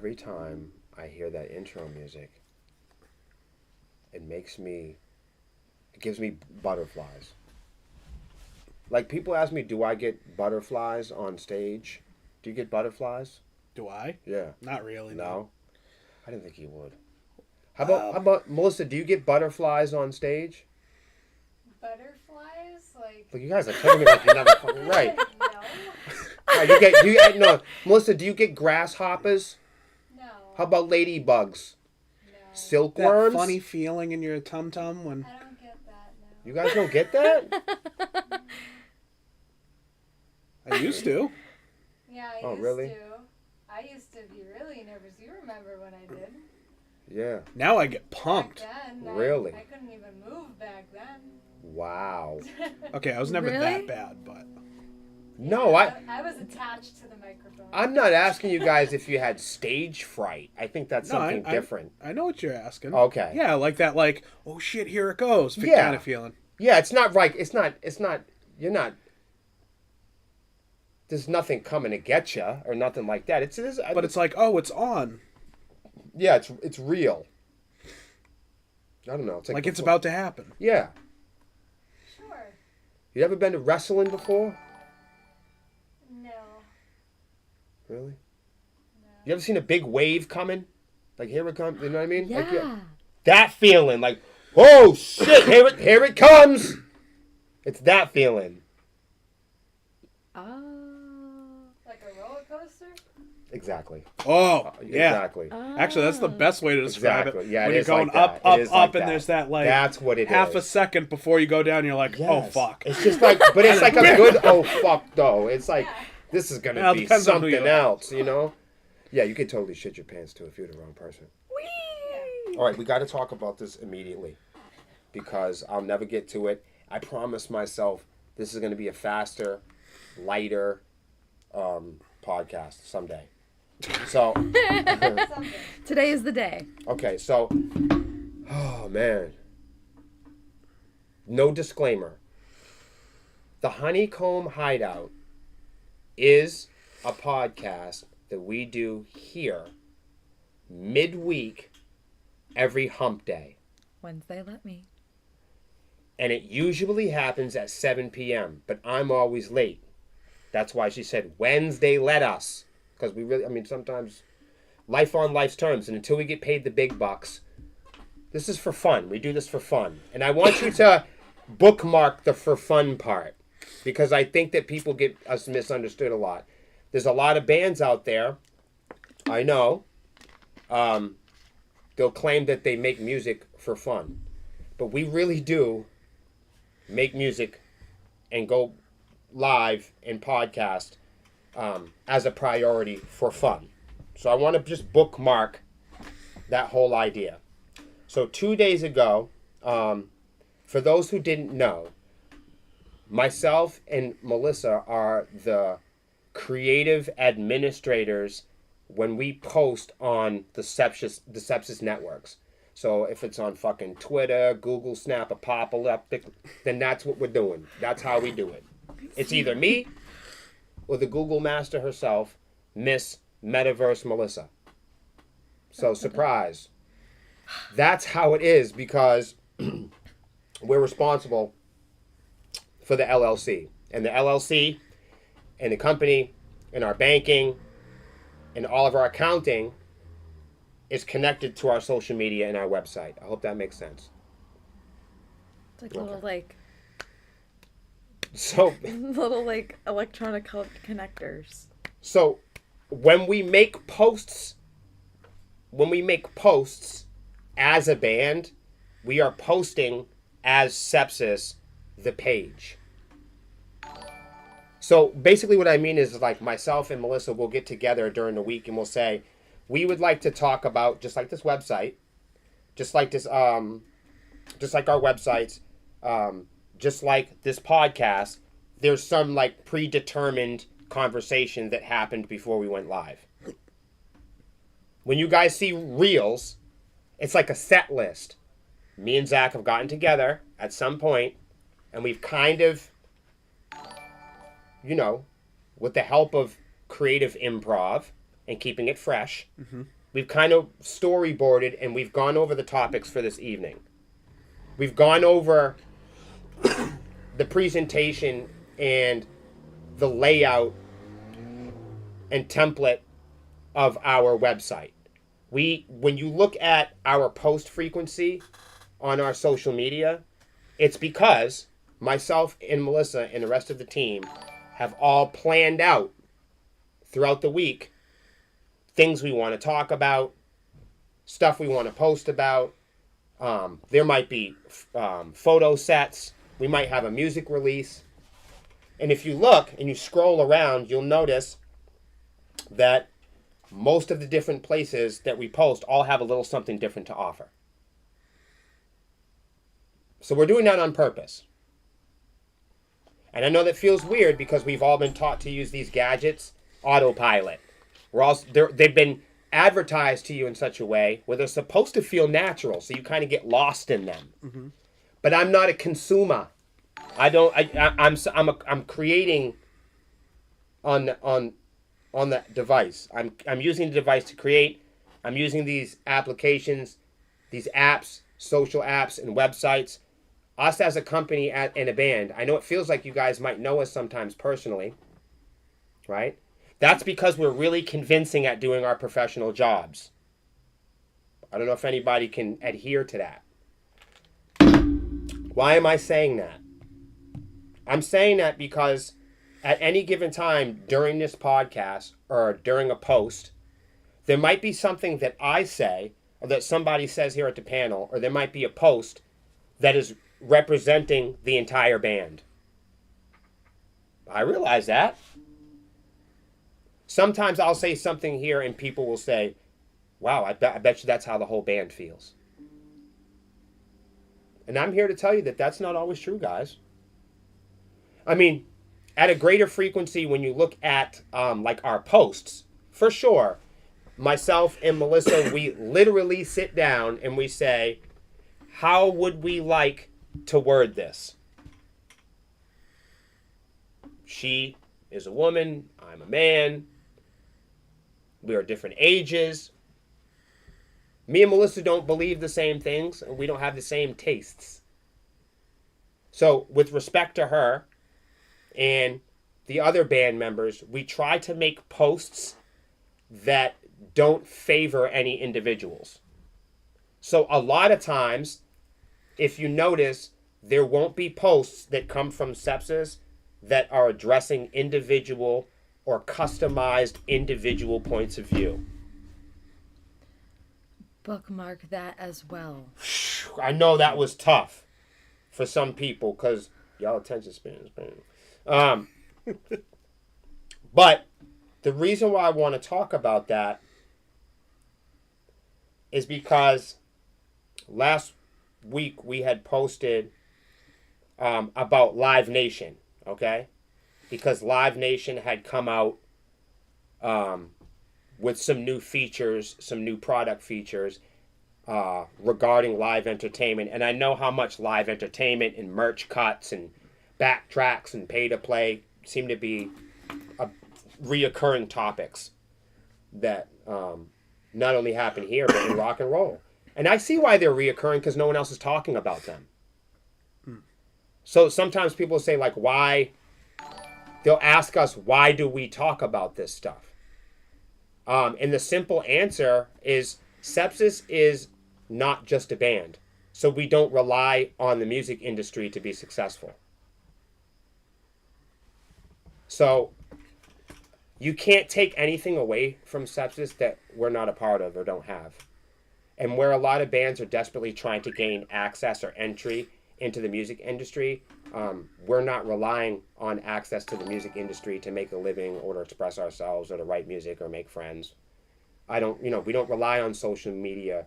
every time I hear that intro music, it gives me butterflies. Like, people ask me, do I get butterflies on stage? Do you get butterflies? Do I? Yeah. Not really. No? I didn't think you would. How about Melissa, do you get butterflies on stage? Butterflies? Like, you guys are telling me like you're not fucking right. No. No. Melissa, do you get grasshoppers? No. How about ladybugs? No. Silkworms? That funny feeling in your tum-tum when... I don't get that, no. You guys don't get that? I used to. Yeah, I used really? to. I used to be really nervous. You remember when I did? Yeah. Now I get pumped. Back then, Really? I couldn't even move back then. Wow. Okay, I was never Really? that bad, but... No, I was attached to the microphone. I'm not asking you guys if you had stage fright. I think that's something different. I know what you're asking. Okay. Yeah, like that, like, oh shit, here it goes, Yeah. kind of feeling. Yeah, it's not like you're not. There's nothing coming to get you or nothing like that. But it's like, oh, it's on. Yeah, it's real. I don't know. It's Like it's about to happen. Yeah. Sure. You ever been to wrestling before? No. Really? No. You ever seen a big wave coming? Like, here it comes. You know what I mean? Yeah. Like, that feeling, like, oh shit, here it comes. It's that feeling. Like a roller coaster? Exactly. Oh, yeah. Exactly. Actually, that's the best way to describe Exactly. it. Yeah, when it you're is going like up, that. It up, is up, like and that. there's that, like, that's what it half is. a second before you go down, you're like, oh, Yes. fuck. It's just like, but it's like a good, oh, fuck, though. It's like, this is going to Well, it be depends on who something you are. else, you know? Yeah, you could totally shit your pants, too, if you're the wrong person. Whee! All right, we got to talk about this immediately because I'll never get to it. I promise myself this is going to be a faster, lighter podcast someday. So, Today is the day. okay, so, oh, man. No disclaimer. The Honeycomb Hideout is a podcast that we do here midweek every hump day. Wednesday, let me. And it usually happens at 7 p.m., but I'm always late. That's why she said, Wednesday, let us. Because sometimes life on life's terms. And until we get paid the big bucks, this is for fun. We do this for fun. And I want you to bookmark the for fun part. Because I think that people get us misunderstood a lot. There's a lot of bands out there, I know, they'll claim that they make music for fun. But we really do make music and go live and podcast as a priority for fun. So I want to just bookmark that whole idea. So 2 days ago, for those who didn't know, myself and Melissa are the creative administrators when we post on the Sepsis networks. So if it's on fucking Twitter, Google, Snap, Apocalyptic, then that's what we're doing. That's how we do it. It's either me or the Google master herself, Miss Metaverse Melissa. So surprise. That's how it is because we're responsible for the LLC. And the LLC and the company and our banking and all of our accounting is connected to our social media and our website. I hope that makes sense. It's like little So electronic connectors. So when we make posts as a band, we are posting as Sepsis the page. So basically what I mean is like myself and Melissa will get together during the week and we'll say, we would like to talk about just like this website, just like this, just like our websites, just like this podcast, there's some like predetermined conversation that happened before we went live. When you guys see reels, it's like a set list. Me and Zach have gotten together at some point and we've kind of, with the help of creative improv and keeping it fresh. We've kind of storyboarded and we've gone over the topics for this evening. We've gone over the presentation and the layout and template of our website. When you look at our post frequency on our social media, it's because myself and Melissa and the rest of the team have all planned out throughout the week things we want to talk about, stuff we want to post about. There might be photo sets. We might have a music release. And if you look and you scroll around, you'll notice that most of the different places that we post all have a little something different to offer. So we're doing that on purpose. And I know that feels weird because we've all been taught to use these gadgets, autopilot. They've been advertised to you in such a way where they're supposed to feel natural, so you kind of get lost in them. But I'm not a consumer. I'm creating on that device. I'm using the device to create. I'm using these applications, these apps, social apps, and websites. Us as a company and a band, I know it feels like you guys might know us sometimes personally, right? That's because we're really convincing at doing our professional jobs. I don't know if anybody can adhere to that. Why am I saying that? I'm saying that because at any given time during this podcast or during a post, there might be something that I say or that somebody says here at the panel, or there might be a post that is representing the entire band. I realize that. Sometimes I'll say something here and people will say, wow, I bet you that's how the whole band feels. And I'm here to tell you that that's not always true, guys. I mean, at a greater frequency when you look at like our posts, for sure, myself and Melissa, we literally sit down and we say, how would we like to word this? She is a woman, I'm a man. We are different ages. Me and Melissa don't believe the same things, and we don't have the same tastes. So, with respect to her and the other band members, we try to make posts that don't favor any individuals. So, a lot of times, if you notice, there won't be posts that come from Sepsis that are addressing individual or customized individual points of view. Bookmark that as well. I know that was tough for some people because y'all attention span is bad. But the reason why I want to talk about that is because last week we had posted about Live Nation, okay? Because Live Nation had come out with some new features, some new product features regarding live entertainment. And I know how much live entertainment and merch cuts and backtracks and pay-to-play seem to be reoccurring topics that not only happen here, but in rock and roll. And I see why they're reoccurring because no one else is talking about them. So sometimes people say, like, why... They'll ask us, why do we talk about this stuff? And the simple answer is Sepsis is not just a band. So we don't rely on the music industry to be successful. So you can't take anything away from Sepsis that we're not a part of or don't have. And where a lot of bands are desperately trying to gain access or entry into the music industry, we're not relying on access to the music industry to make a living or to express ourselves or to write music or make friends. We don't rely on social media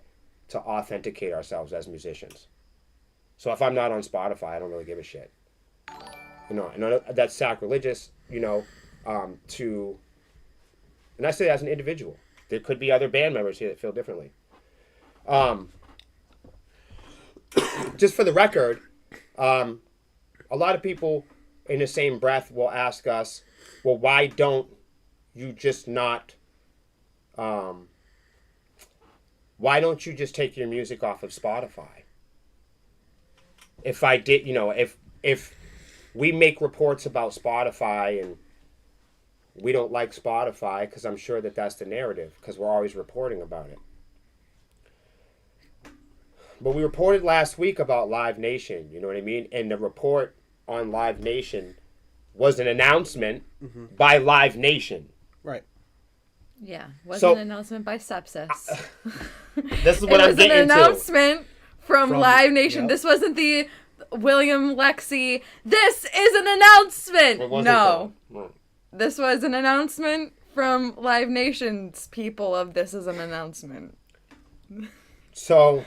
to authenticate ourselves as musicians. So if I'm not on Spotify, I don't really give a shit. I know that's sacrilegious, and I say that as an individual. There could be other band members here that feel differently. Just for the record, a lot of people in the same breath will ask us, well, why don't you just not why don't you just take your music off of Spotify? If I did, if we make reports about Spotify and we don't like Spotify, because I'm sure that's the narrative, because we're always reporting about it. But we reported last week about Live Nation, you know what I mean? And the report on Live Nation was an announcement by Live Nation. Right. Yeah, wasn't an announcement by Sepsis. This is what I'm getting to. It was an announcement from Live Nation. Yep. This wasn't the William Lexi. This is an announcement. It wasn't No. No. This was an announcement from Live Nation's people of this is an announcement. So,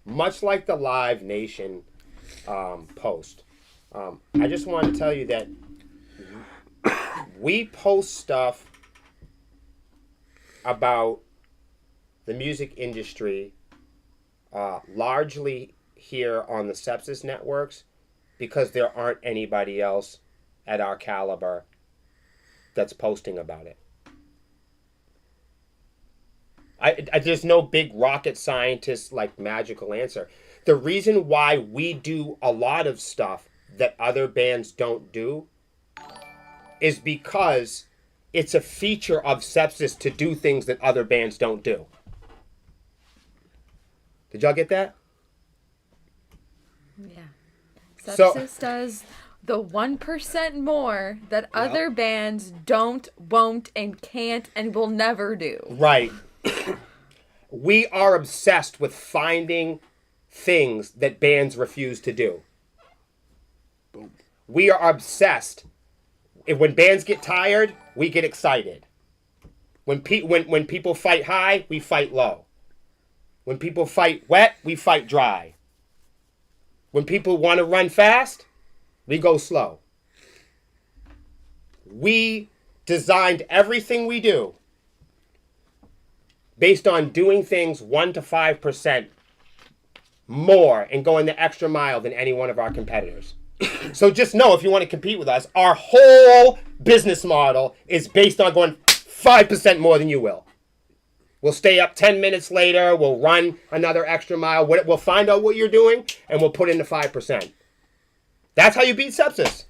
much like the Live Nation post, I just wanted to tell you that we post stuff about the music industry largely here on the Sepsis networks because there aren't anybody else at our caliber that's posting about it. There's no big rocket scientist like magical answer. The reason why we do a lot of stuff that other bands don't do is because it's a feature of Sepsis to do things that other bands don't do. Did y'all get that? Yeah. So- Sepsis does the 1% more that other bands don't, won't, and can't, and will never do. Right. We are obsessed with finding things that bands refuse to do. Boom. We are obsessed. When bands get tired, we get excited. When people fight high, we fight low. When people fight wet, we fight dry. When people want to run fast, we go slow. We designed everything we do based on doing things 1 to 5% more and going the extra mile than any one of our competitors. So just know, if you want to compete with us, our whole business model is based on going 5% more than you will. We'll stay up 10 minutes later. We'll run another extra mile. We'll find out what you're doing, and we'll put in the 5%. That's how you beat Sepsis.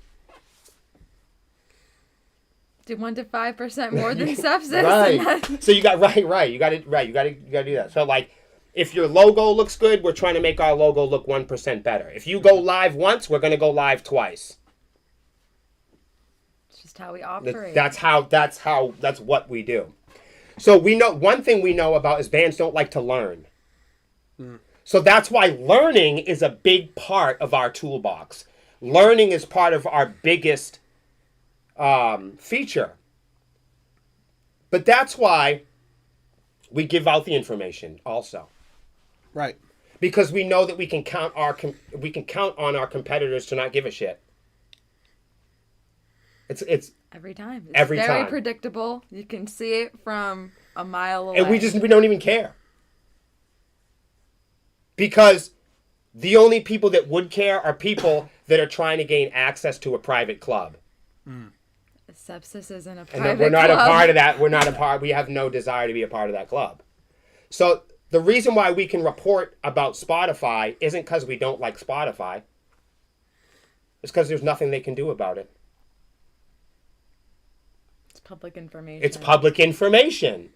Do 1 to 5% more than Sepsis. Right. So you got right. You got to do that. So like, if your logo looks good, we're trying to make our logo look 1% better. If you go live once, we're going to go live twice. It's just how we operate. That's what we do. So we know one thing we know about is bands don't like to learn. So that's why learning is a big part of our toolbox. Learning is part of our biggest feature. But that's why we give out the information also. Right. Because we know that we can count on our competitors to not give a shit. It's every time. It's every very time. predictable. You can see it from a mile away. And we don't even care. Because the only people that would care are people that are trying to gain access to a private club. Sepsis isn't a And private we're not club. a part of that. We have no desire to be a part of that club. So the reason why we can report about Spotify isn't because we don't like Spotify. It's because there's nothing they can do about it. It's public information. It's public information.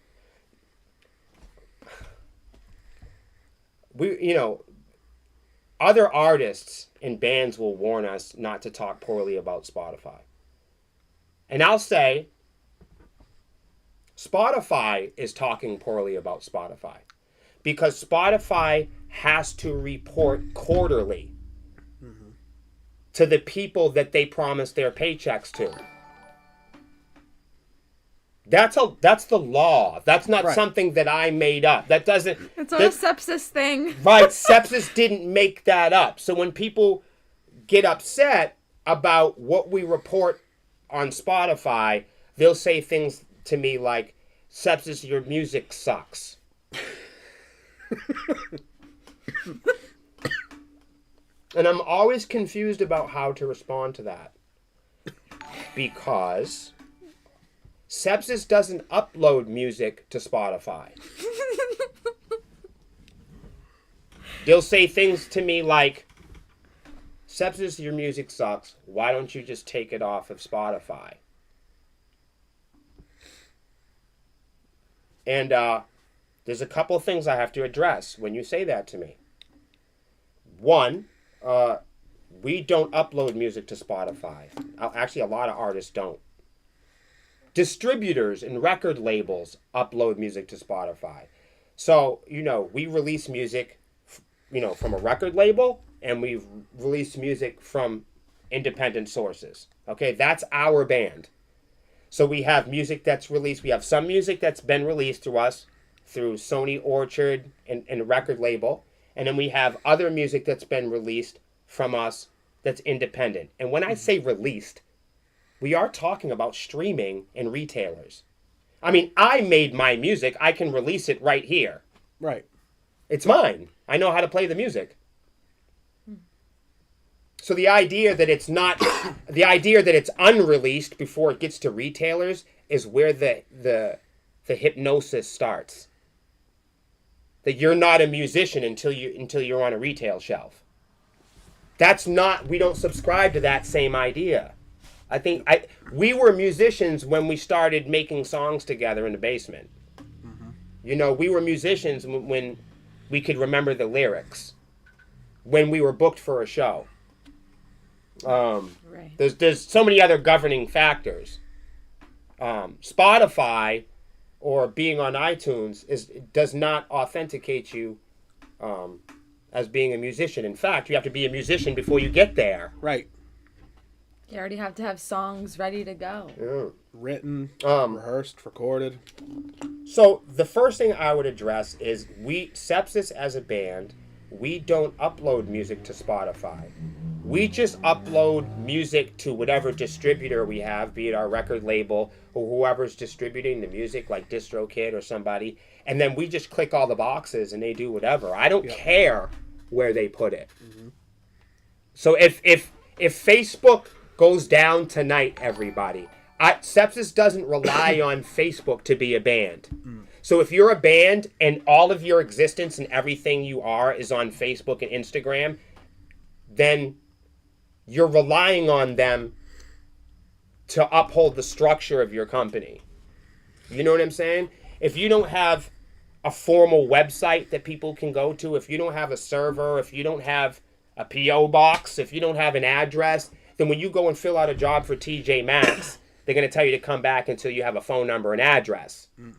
Other artists and bands will warn us not to talk poorly about Spotify. And I'll say, Spotify is talking poorly about Spotify. Because Spotify has to report quarterly to the people that they promise their paychecks to. That's the law. That's not something that I made up. It's not a Sepsis thing. Right. Sepsis didn't make that up. So when people get upset about what we report on Spotify, they'll say things to me like, Sepsis, your music sucks. And I'm always confused about how to respond to that. Because Sepsis doesn't upload music to Spotify. They'll say things to me like, Sepsis, your music sucks. Why don't you just take it off of Spotify? And there's a couple of things I have to address when you say that to me. One, we don't upload music to Spotify. Actually, a lot of artists don't. Distributors and record labels upload music to Spotify. So, we release music, from a record label, and we release music from independent sources. Okay, that's our band. So we have music that's released. We have some music that's been released through us, through Sony Orchard and a record label. And then we have other music that's been released from us that's independent. And when I say released, we are talking about streaming and retailers. I mean, I made my music. I can release it right here. Right. It's mine. I know how to play the music. So the idea that it's unreleased before it gets to retailers is where the hypnosis starts. That you're not a musician until you're on a retail shelf. We don't subscribe to that same idea. We were musicians when we started making songs together in the basement. Mm-hmm. We were musicians when we could remember the lyrics, when we were booked for a show. Right. There's so many other governing factors. Spotify or being on iTunes does not authenticate you as being a musician. In fact, you have to be a musician before you get there. Right. You already have to have songs ready to go. Yeah. Written, rehearsed, recorded. So the first thing I would address is Sepsis as a band, we don't upload music to Spotify. We just upload music to whatever distributor we have, be it our record label or whoever's distributing the music, like DistroKid or somebody, and then we just click all the boxes and they do whatever. I don't care where they put it. Mm-hmm. So if Facebook goes down tonight, everybody, Sepsis doesn't rely on Facebook to be a band. Mm. So if you're a band and all of your existence and everything you are is on Facebook and Instagram, then you're relying on them to uphold the structure of your company. You know what I'm saying? If you don't have a formal website that people can go to, if you don't have a server, if you don't have a P.O. box, if you don't have an address, then when you go and fill out a job for TJ Maxx, they're going to tell you to come back until you have a phone number and address. Mm.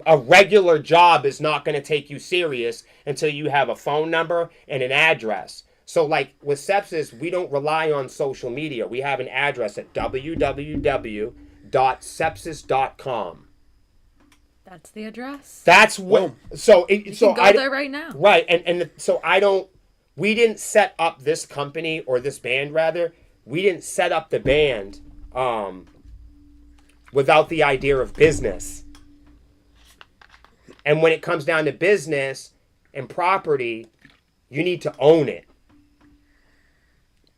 A regular job is not going to take you serious until you have a phone number and an address. So like with Sepsis, we don't rely on social media. We have an address at www.sepsis.com. That's the address. That's what. So it, you so can go there right now. Right, so I don't. We didn't set up this company or this band rather. We didn't set up the band without the idea of business. And when it comes down to business and property, you need to own it.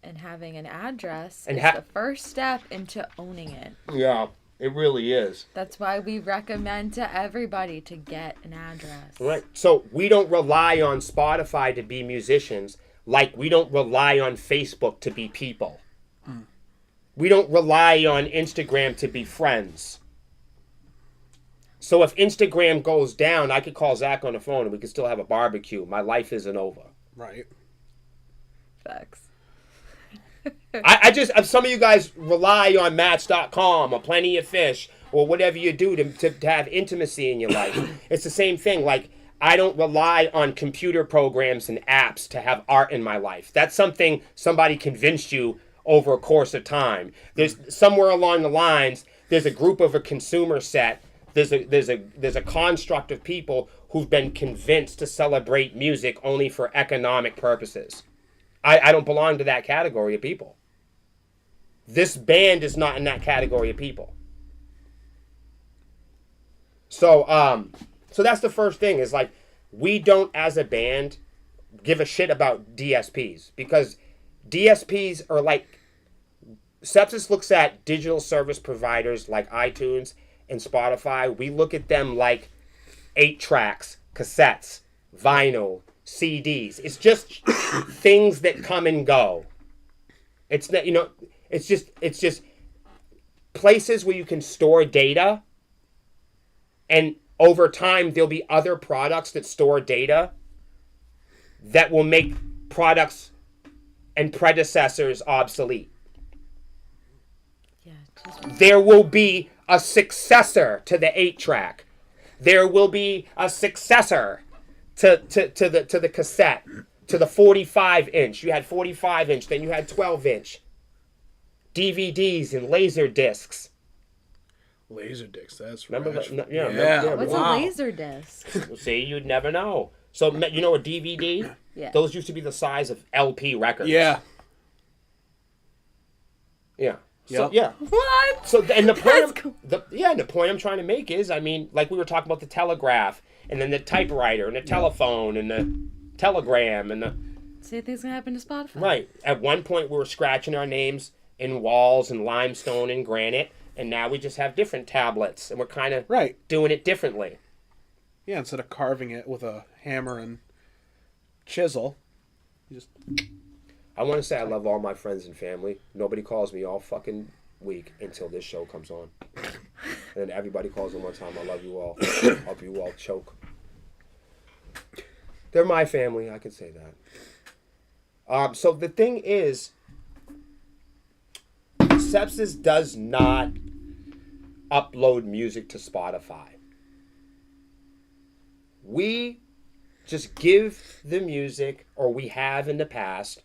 And having an address is the first step into owning it. Yeah, it really is. That's why we recommend to everybody to get an address. Right. So we don't rely on Spotify to be musicians like we don't rely on Facebook to be people. Mm. We don't rely on Instagram to be friends. So if Instagram goes down, I could call Zach on the phone and we could still have a barbecue. My life isn't over. Right. Facts. Some of you guys rely on Match.com or Plenty of Fish or whatever you do to have intimacy in your life. It's the same thing. Like, I don't rely on computer programs and apps to have art in my life. That's something somebody convinced you over a course of time. There's somewhere along the lines, there's a group of a consumer set. There's a construct of people who've been convinced to celebrate music only for economic purposes. I don't belong to that category of people. This band is not in that category of people. So that's the first thing is like, we don't as a band give a shit about DSPs because DSPs are like, Sepsis looks at digital service providers like iTunes and Spotify. We look at them like 8 tracks, cassettes, vinyl, CDs. It's just things that come and go. It's not, it's just places where you can store data, and over time there'll be other products that store data that will make products and predecessors obsolete. Yeah, just There will be a successor to the 8-track. There will be a successor to the cassette, to the 45-inch. You had 45-inch, then you had 12-inch. DVDs and laser discs. Laser discs, that's Remember right. that? Yeah. what's Wow. a laser disc? See, you'd never know. So, you know a DVD? Yeah. Those used to be the size of LP records. Yeah. Yeah. So, Yep. yeah. What? So, and the That's point, cool. the point I'm trying to make is, I mean, like we were talking about the telegraph, and then the typewriter, and the telephone, and the telegram, and the... Same thing's gonna happen to Spotify. Right. At one point, we were scratching our names in walls and limestone and granite, and now we just have different tablets, and we're kind of Right. doing it differently. Yeah, instead of carving it with a hammer and chisel, you just... I want to say I love all my friends and family. Nobody calls me all fucking week until this show comes on. And then everybody calls in one time. I love you all. I hope you all choke. They're my family. I can say that. So the thing is, Sepsis does not upload music to Spotify. We just give the music, or we have in the past,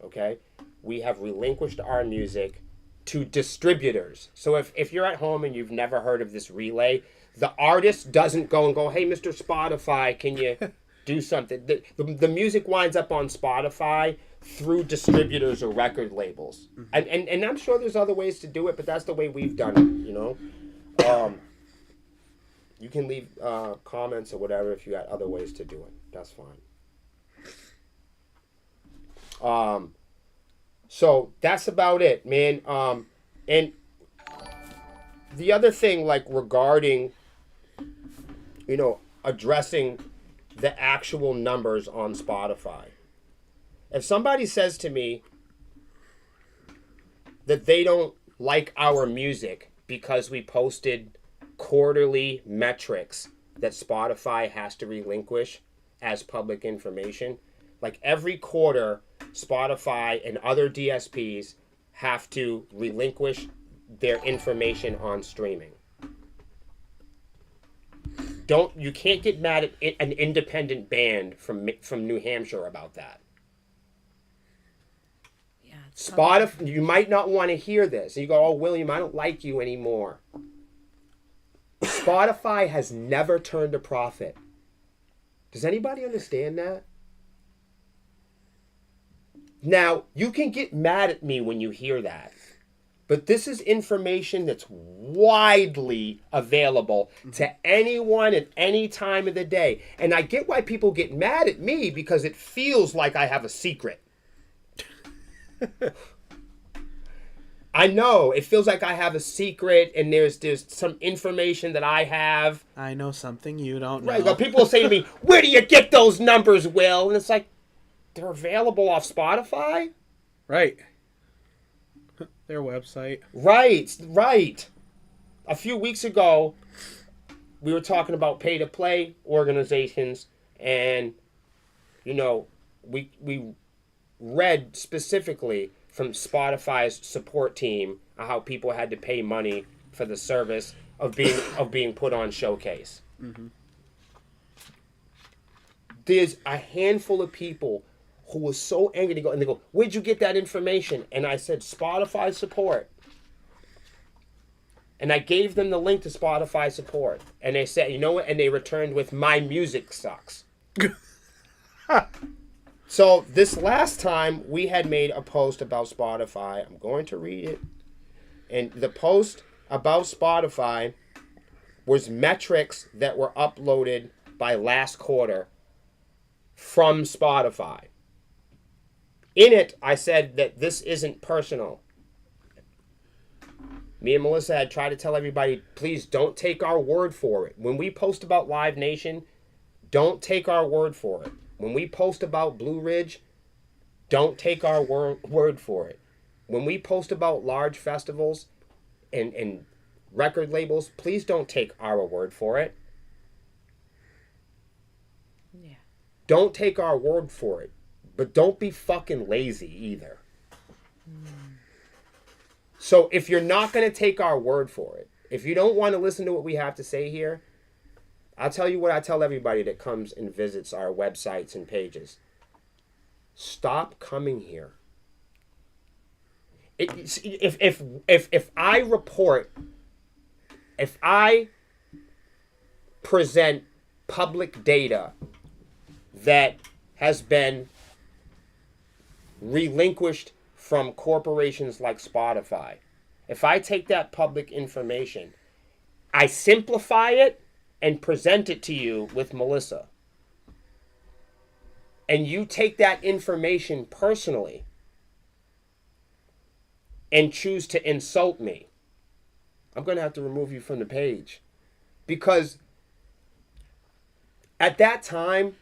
okay? We have relinquished our music to distributors. So if you're at home and you've never heard of this relay, the artist doesn't go and go, hey, Mr. Spotify, can you do something? The music winds up on Spotify through distributors or record labels. And I'm sure there's other ways to do it, but that's the way we've done it, you know? You can leave comments or whatever if you got other ways to do it. That's fine. So that's about it, man. And the other thing, like regarding, addressing the actual numbers on Spotify. If somebody says to me that they don't like our music because we posted quarterly metrics that Spotify has to relinquish as public information, like every quarter, Spotify and other DSPs have to relinquish their information on streaming. You can't get mad at an independent band from New Hampshire about that. Yeah. Spotify, you might not want to hear this. And you go, oh, William, I don't like you anymore. Spotify has never turned a profit. Does anybody understand that? Now, you can get mad at me when you hear that, but this is information that's widely available to anyone at any time of the day. And I get why people get mad at me, because it feels like I have a secret. I know, it feels like I have a secret, and there's some information that I have. I know something you don't know. Right, but people will say to me, where do you get those numbers, Will? And it's like, they're available off Spotify? Right. Their website. Right. A few weeks ago, we were talking about pay-to-play organizations, and, we read specifically from Spotify's support team how people had to pay money for the service of being put on Showcase. Mm-hmm. There's a handful of people who was so angry. They go, where'd you get that information? And I said, Spotify support. And I gave them the link to Spotify support. And they said, you know what? And they returned with, my music sucks. So this last time, we had made a post about Spotify. I'm going to read it. And the post about Spotify was metrics that were uploaded by last quarter from Spotify. In it, I said that this isn't personal. Me and Melissa had tried to tell everybody, please don't take our word for it. When we post about Live Nation, don't take our word for it. When we post about Blue Ridge, don't take our word for it. When we post about large festivals and record labels, please don't take our word for it. Yeah. Don't take our word for it. But don't be fucking lazy either. So if you're not going to take our word for it, if you don't want to listen to what we have to say here, I'll tell you what I tell everybody that comes and visits our websites and pages. Stop coming here. If I report, if I present public data that has been relinquished from corporations like Spotify, if I take that public information, I simplify it and present it to you with Melissa, and you take that information personally and choose to insult me, I'm going to have to remove you from the page. Because at that time,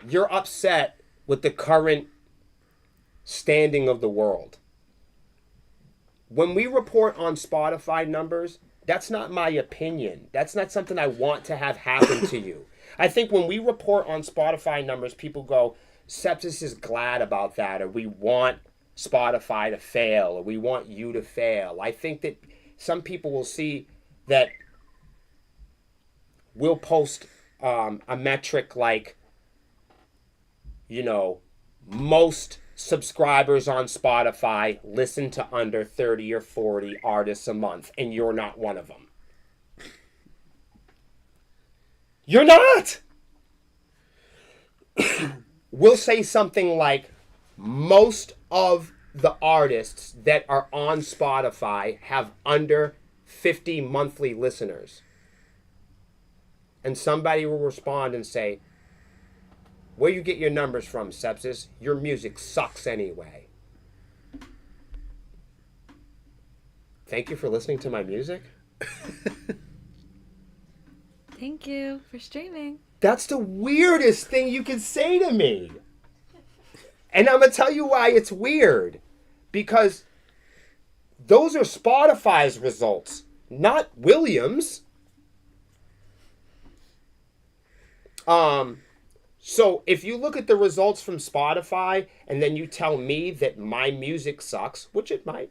you're upset with the current standing of the world. When we report on Spotify numbers, that's not my opinion. That's not something I want to have happen to you. I think when we report on Spotify numbers, people go, Sepsis is glad about that, or we want Spotify to fail, or we want you to fail. I think that some people will see that we'll post a metric like, most subscribers on Spotify listen to under 30 or 40 artists a month, and you're not one of them. You're not! We'll say something like, most of the artists that are on Spotify have under 50 monthly listeners. And somebody will respond and say, where you get your numbers from, Sepsis? Your music sucks anyway. Thank you for listening to my music. Thank you for streaming. That's the weirdest thing you can say to me. And I'm going to tell you why it's weird. Because those are Spotify's results, not Williams. So if you look at the results from Spotify and then you tell me that my music sucks, which it might.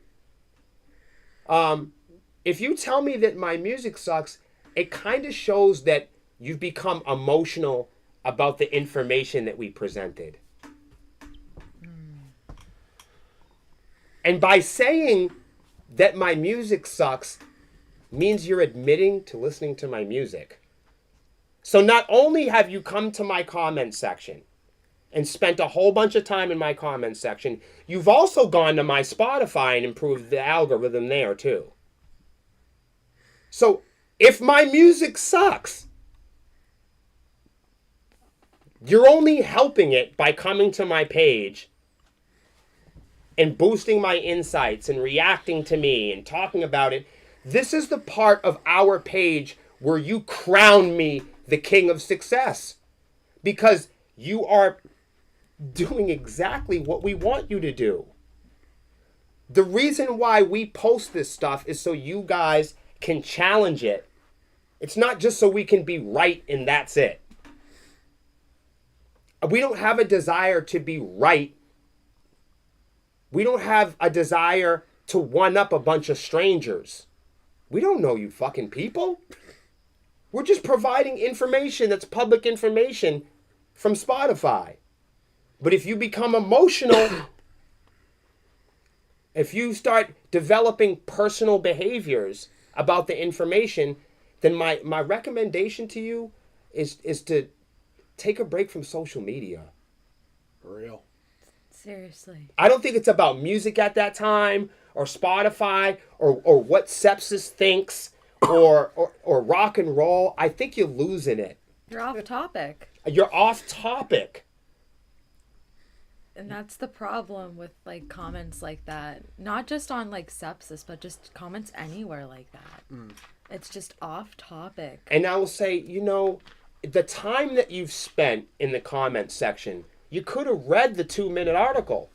If you tell me that my music sucks, it kind of shows that you've become emotional about the information that we presented. And by saying that my music sucks means you're admitting to listening to my music. So not only have you come to my comment section and spent a whole bunch of time in my comment section, you've also gone to my Spotify and improved the algorithm there too. So if my music sucks, you're only helping it by coming to my page and boosting my insights and reacting to me and talking about it. This is the part of our page where you crown me the king of success, because you are doing exactly what we want you to do. The reason why we post this stuff is so you guys can challenge it. It's not just so we can be right and that's it. We don't have a desire to be right. We don't have a desire to one up a bunch of strangers. We don't know you fucking people. We're just providing information that's public information from Spotify. But if you become emotional, if you start developing personal behaviors about the information, then my recommendation to you is to take a break from social media. For real. Seriously. I don't think it's about music at that time, or Spotify, or what Sepsis thinks, or rock and roll. I think you're losing it. You're off topic. You're off topic. And that's the problem with like comments like that. Not just on like sepsis, but just comments anywhere like that. It's just off topic. And I will say, the time that you've spent in the comment section, you could have read the 2-minute article.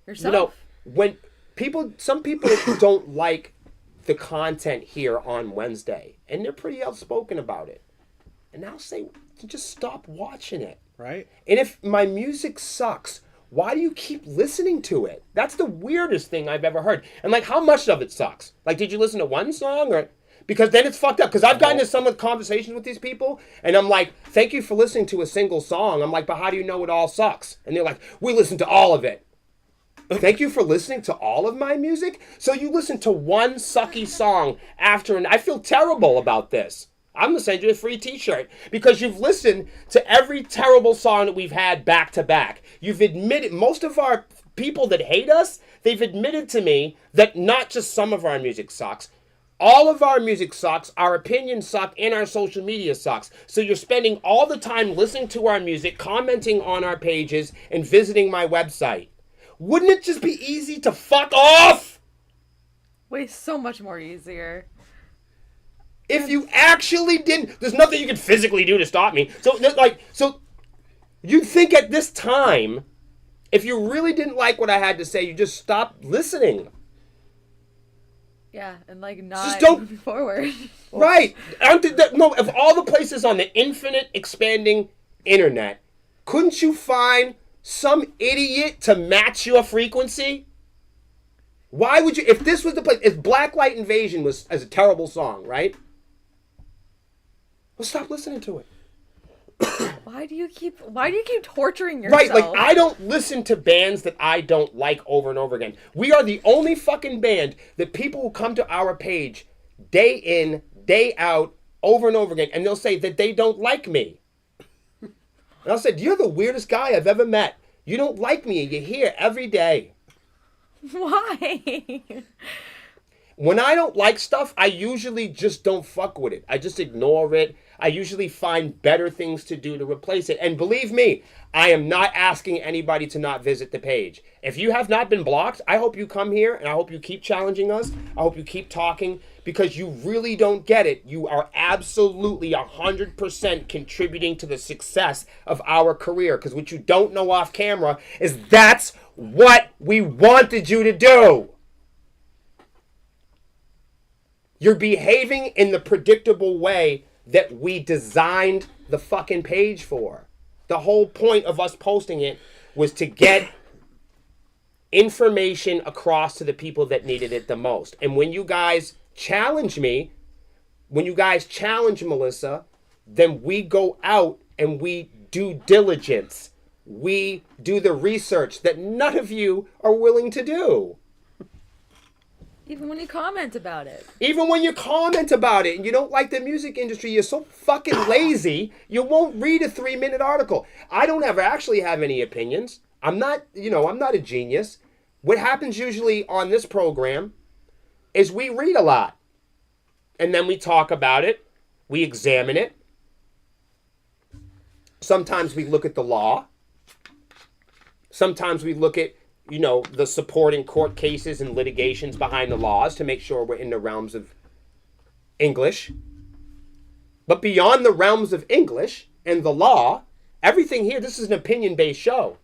Yourself. When some people don't like the content here on Wednesday, and they're pretty outspoken about it. And I'll say, just stop watching it. Right? And if my music sucks, why do you keep listening to it? That's the weirdest thing I've ever heard. And like, how much of it sucks? Like, did you listen to one song or? Because then it's fucked up. Because I've gotten into some of the conversations with these people, and I'm like, thank you for listening to a single song. I'm like, but how do you know it all sucks? And they're like, we listened to all of it. Thank you for listening to all of my music? So you listen to one sucky song after, and I feel terrible about this. I'm going to send you a free t-shirt because you've listened to every terrible song that we've had back to back. You've admitted, most of our people that hate us, they've admitted to me that not just some of our music sucks. All of our music sucks, our opinions suck, and our social media sucks. So you're spending all the time listening to our music, commenting on our pages, and visiting my website. Wouldn't it just be easy to fuck off? Way so much more easier. If you actually didn't, there's nothing you can physically do to stop me. So you'd think at this time, if you really didn't like what I had to say, you just stop listening. Yeah, and like not Just don't moving forward. Right. No, of all the places on the infinite expanding internet, couldn't you find some idiot to match your frequency? Why would you, if this was the place, if Black Light Invasion was as a terrible song, right? Well, stop listening to it. Why do you keep torturing yourself? Right, like I don't listen to bands that I don't like over and over again. We are the only fucking band that people will come to our page day in, day out, over and over again, and they'll say that they don't like me. And I'll say, you're the weirdest guy I've ever met. You don't like me, and you're here every day. Why? When I don't like stuff, I usually just don't fuck with it. I just ignore it. I usually find better things to do to replace it. And believe me, I am not asking anybody to not visit the page. If you have not been blocked, I hope you come here and I hope you keep challenging us. I hope you keep talking because you really don't get it. You are absolutely 100% contributing to the success of our career. Because what you don't know off camera is that's what we wanted you to do. You're behaving in the predictable way that we designed the fucking page for. The whole point of us posting it was to get information across to the people that needed it the most. And when you guys challenge me, when you guys challenge Melissa, then we go out and we do diligence. We do the research that none of you are willing to do. Even when you comment about it. Even when you comment about it and you don't like the music industry, you're so fucking lazy, you won't read a 3-minute article. I don't ever actually have any opinions. I'm not a genius. What happens usually on this program is we read a lot. And then we talk about it. We examine it. Sometimes we look at the law. Sometimes we look at the supporting court cases and litigations behind the laws to make sure we're in the realms of English. But beyond the realms of English and the law, everything here, this is an opinion-based show.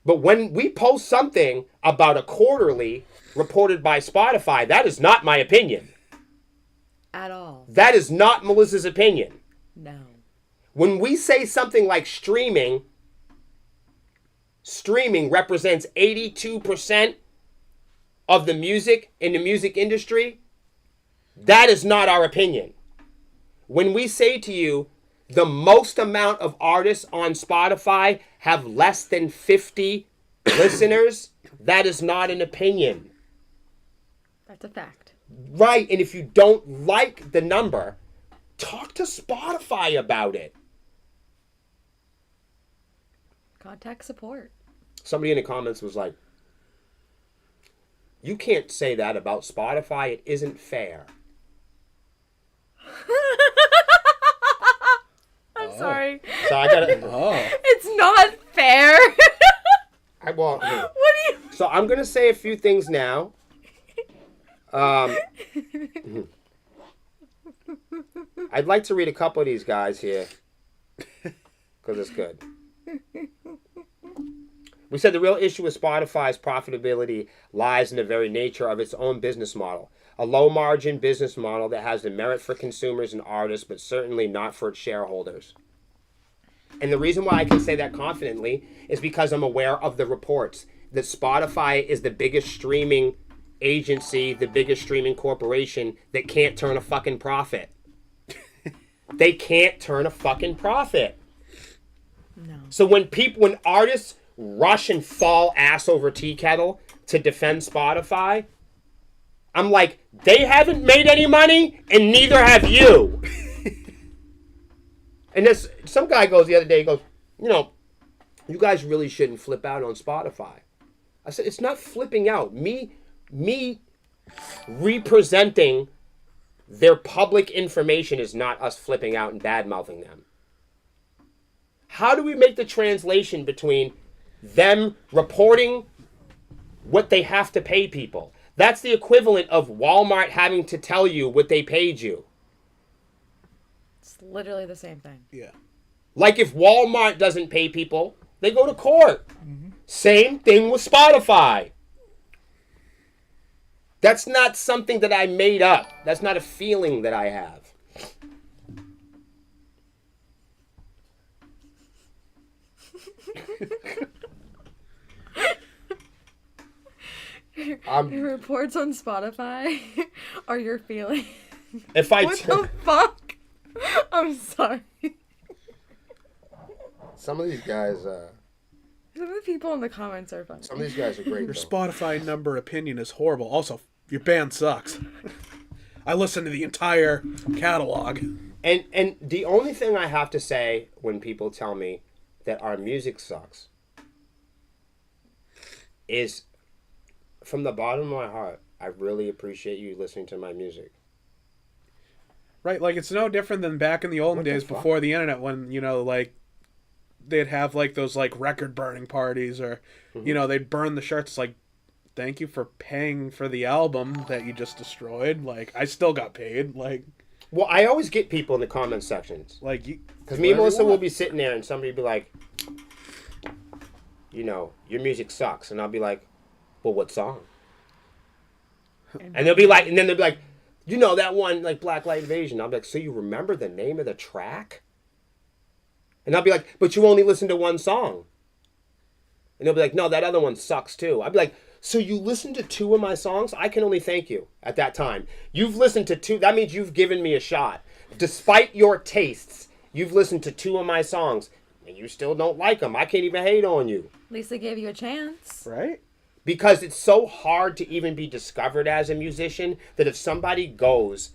But when we post something about a quarterly reported by Spotify, that is not my opinion. At all. That is not Melissa's opinion. No. When we say something like streaming represents 82% of the music in the music industry, that is not our opinion. When we say to you, the most amount of artists on Spotify have less than 50 listeners, that is not an opinion. That's a fact. Right, and if you don't like the number, talk to Spotify about it. Contact support. Somebody in the comments was like, you can't say that about Spotify. It isn't fair. I'm sorry. So I gotta. Oh. It's not fair. Well, What do you? so I'm gonna say a few things now. I'd like to read a couple of these guys here because it's good. We said the real issue with Spotify's profitability lies in the very nature of its own business model. A low-margin business model that has the merit for consumers and artists, but certainly not for its shareholders. And the reason why I can say that confidently is because I'm aware of the reports that Spotify is the biggest streaming agency, the biggest streaming corporation that can't turn a fucking profit. They can't turn a fucking profit. No. So when artists rush and fall ass over tea kettle to defend Spotify, I'm like, they haven't made any money and neither have you. And some guy goes the other day, he goes, you guys really shouldn't flip out on Spotify. I said, it's not flipping out. Me representing their public information is not us flipping out and bad-mouthing them. How do we make the translation between them reporting what they have to pay people? That's the equivalent of Walmart having to tell you what they paid you. It's literally the same thing. Yeah. Like if Walmart doesn't pay people, they go to court. Mm-hmm. Same thing with Spotify. That's not something that I made up. That's not a feeling that I have. Your reports on Spotify are your feelings. If I What the fuck? I'm sorry. Some of these guys, Some of the people in the comments are funny. some of these guys are great. Your though. Spotify number opinion is horrible. Also, your band sucks. I listened to the entire catalog. And the only thing I have to say when people tell me that our music sucks is, from the bottom of my heart, I really appreciate you listening to my music. Right, like it's no different than back in the olden What the days fuck? before the internet when, like they'd have like those like record burning parties or they'd burn the shirts like thank you for paying for the album that you just destroyed. Like I still got paid. Like Well, I always get people in the comment sections. like you Because me and Melissa will be sitting there and somebody will be like, your music sucks. And I'll be like, well, what song? And they'll be like, that one, like Black Light Invasion. I'll be like, so you remember the name of the track? And I'll be like, but you only listened to one song. And they'll be like, no, that other one sucks too. I'll be like, so you listened to 2 of my songs? I can only thank you at that time. You've listened to 2. That means you've given me a shot. Despite your tastes, you've listened to 2 of my songs. And you still don't like them. I can't even hate on you. At least they gave you a chance. right? Because it's so hard to even be discovered as a musician that if somebody goes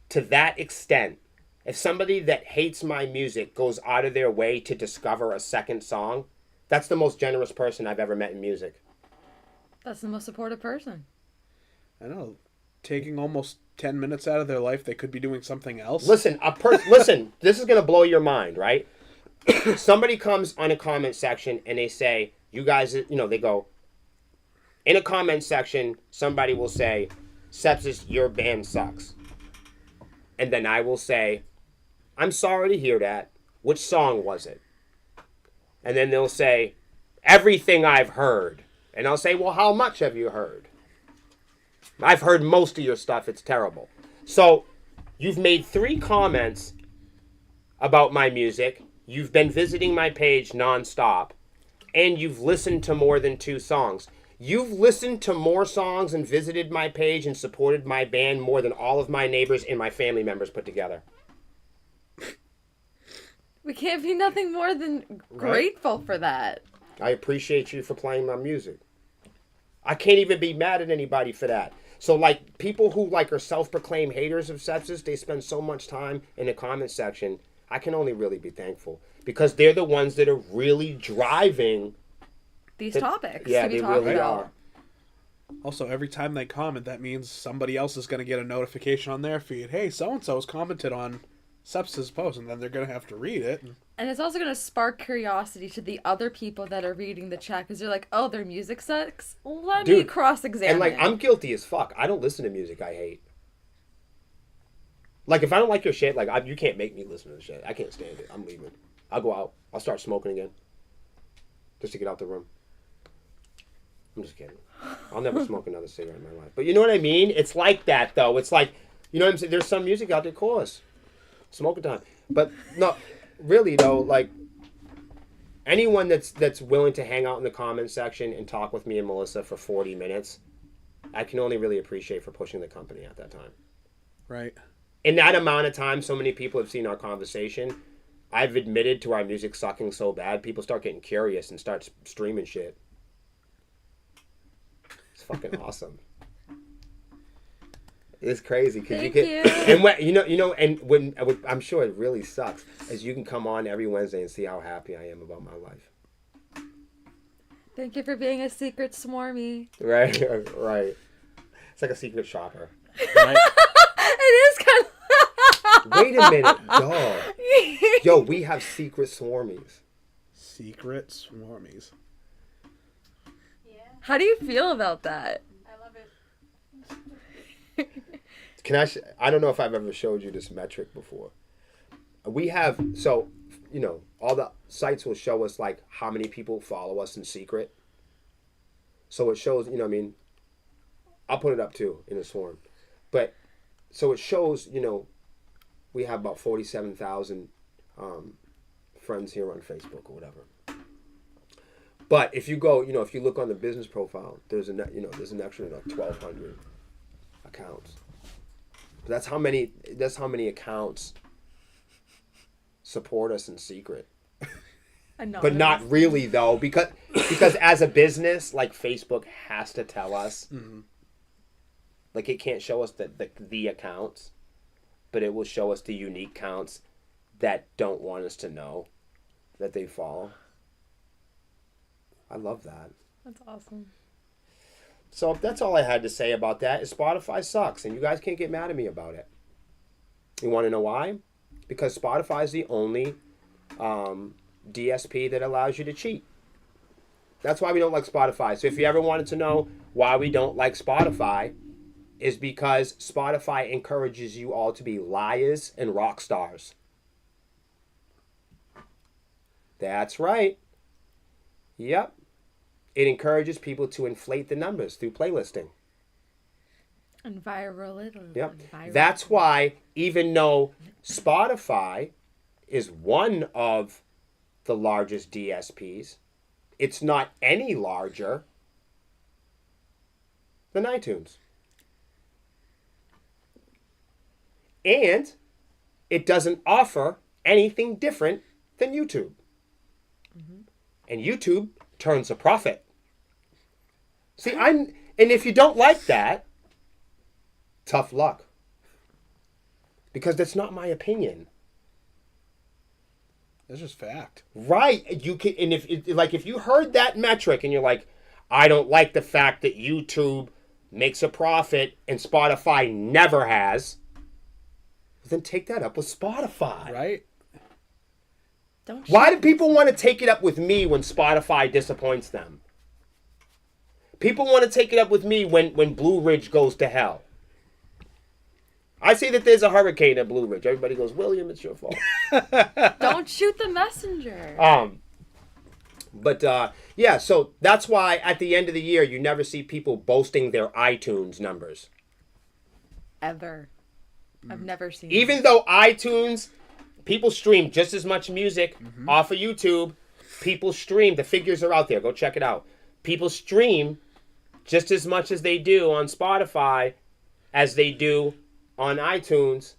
to that extent, if somebody that hates my music goes out of their way to discover a second song, that's the most generous person I've ever met in music. That's the most supportive person. I know. Taking almost 10 minutes out of their life, they could be doing something else. Listen, listen, this is going to blow your mind, right? Somebody comes on a comment section and they say, you guys, they go, in a comment section, somebody will say, Sepsis, your band sucks. And then I will say, I'm sorry to hear that. Which song was it? And then they'll say, everything I've heard. And I'll say, well, how much have you heard? I've heard most of your stuff. It's terrible. So you've made 3 comments about my music. You've been visiting my page nonstop. And you've listened to more than 2 songs. You've listened to more songs and visited my page and supported my band more than all of my neighbors and my family members put together. We can't be nothing more than grateful for that. I appreciate you for playing my music. I can't even be mad at anybody for that. So, like, people who, are self-proclaimed haters of sepsis, they spend so much time in the comment section. I can only really be thankful. Because they're the ones that are really driving These topics yeah, to be they talked really about. are. Also, every time they comment, that means somebody else is going to get a notification on their feed. Hey, so-and-so's commented on Sepsis post, and then they're gonna have to read it. And it's also going to spark curiosity to the other people that are reading the chat because you're like, oh, their music sucks? Let me Dude, cross-examine. And like, I'm guilty as fuck. I don't listen to music I hate. Like, if I don't like your shit, like, you can't make me listen to the shit. I can't stand it. I'm leaving. I'll go out. I'll start smoking again. Just to get out the room. I'm just kidding. I'll never smoke another cigarette in my life. But you know what I mean? It's like that, though. It's like, you know what I'm saying? There's some music out there, of course. Smoking time. But, no, really, though, like, anyone that's willing to hang out in the comments section and talk with me and Melissa for 40 minutes, I can only really appreciate for pushing the company at that time. Right. In that amount of time, so many people have seen our conversation. I've admitted to our music sucking so bad, people start getting curious and start streaming shit. It's fucking awesome. It's crazy because Thank you you. and when I'm sure it really sucks is you can come on every Wednesday and see how happy I am about my life. Thank you for being a secret swarmy. Right. It's like a secret shopper. Right. It is kind of... Wait a minute, dog. Yo, we have secret swarmies. Secret swarmies. Yeah, How do you feel about that? I love it. I don't know if I've ever showed you this metric before. We have, so, you know, all the sites will show us, like, how many people follow us in secret. So it shows, you know what I mean? I'll put it up, too, in a swarm. But, so it shows, you know, we have about 47,000 friends here on Facebook or whatever. But if you go, you know, if you look on the business profile, there's an extra, like, 1,200 accounts. That's how many accounts support us in secret. But not really, though, because as a business, like, Facebook has to tell us. Mm-hmm. Like, it can't show us the accounts, but it will show us the unique counts that don't want us to know that they follow. I love that. That's awesome. So that's all I had to say about that. Is Spotify sucks, and you guys can't get mad at me about it. You want to know why? Because Spotify is the only DSP that allows you to cheat. That's why we don't like Spotify. So if you ever wanted to know why we don't like Spotify, is because Spotify encourages you all to be liars and rock stars. That's right. Yep. It encourages people to inflate the numbers through playlisting. And viral. Yep. That's why, even though Spotify is one of the largest DSPs, it's not any larger than iTunes. And it doesn't offer anything different than YouTube. Mm-hmm. And YouTube turns a profit. See, and if you don't like that, tough luck. Because that's not my opinion. That's just fact. Right. You can, and if you heard that metric and you're like, I don't like the fact that YouTube makes a profit and Spotify never has, then take that up with Spotify. Right? Why do people want to take it up with me when Spotify disappoints them? People want to take it up with me when Blue Ridge goes to hell. I say that there's a hurricane at Blue Ridge. Everybody goes, William, it's your fault. Don't shoot the messenger. Yeah, so that's why at the end of the year, you never see people boasting their iTunes numbers. Ever. I've never seen Even though iTunes, people stream just as much music off of YouTube. People stream. The figures are out there. Go check it out. People stream just as much as they do on Spotify as they do on iTunes.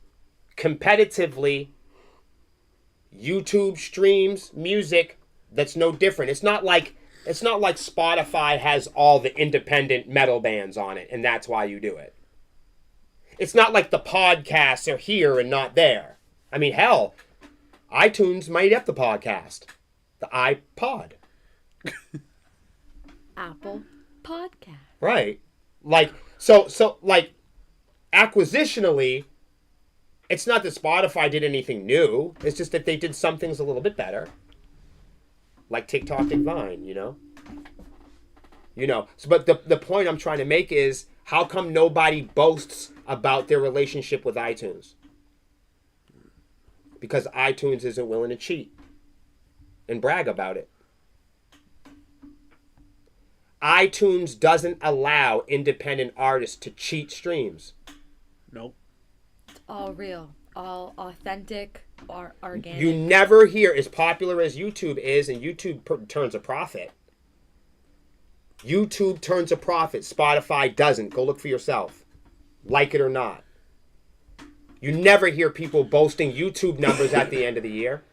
Competitively, YouTube streams music that's no different. It's not like Spotify has all the independent metal bands on it, and that's why you do it. It's not like the podcasts are here and not there. I mean, hell, iTunes might have the podcast. The iPod. Apple Podcast. Right. Like, so acquisitionally, It's not that Spotify did anything new. It's just that they did some things a little bit better. Like TikTok and Vine, you know? So, but the point I'm trying to make is, how come nobody boasts about their relationship with iTunes? Because iTunes isn't willing to cheat and brag about it. iTunes doesn't allow independent artists to cheat streams. Nope. It's all real, all authentic, or organic. You never hear, as popular as YouTube is, and YouTube turns a profit. YouTube turns a profit. Spotify doesn't. Go look for yourself. Like it or not. You never hear people boasting YouTube numbers at the end of the year.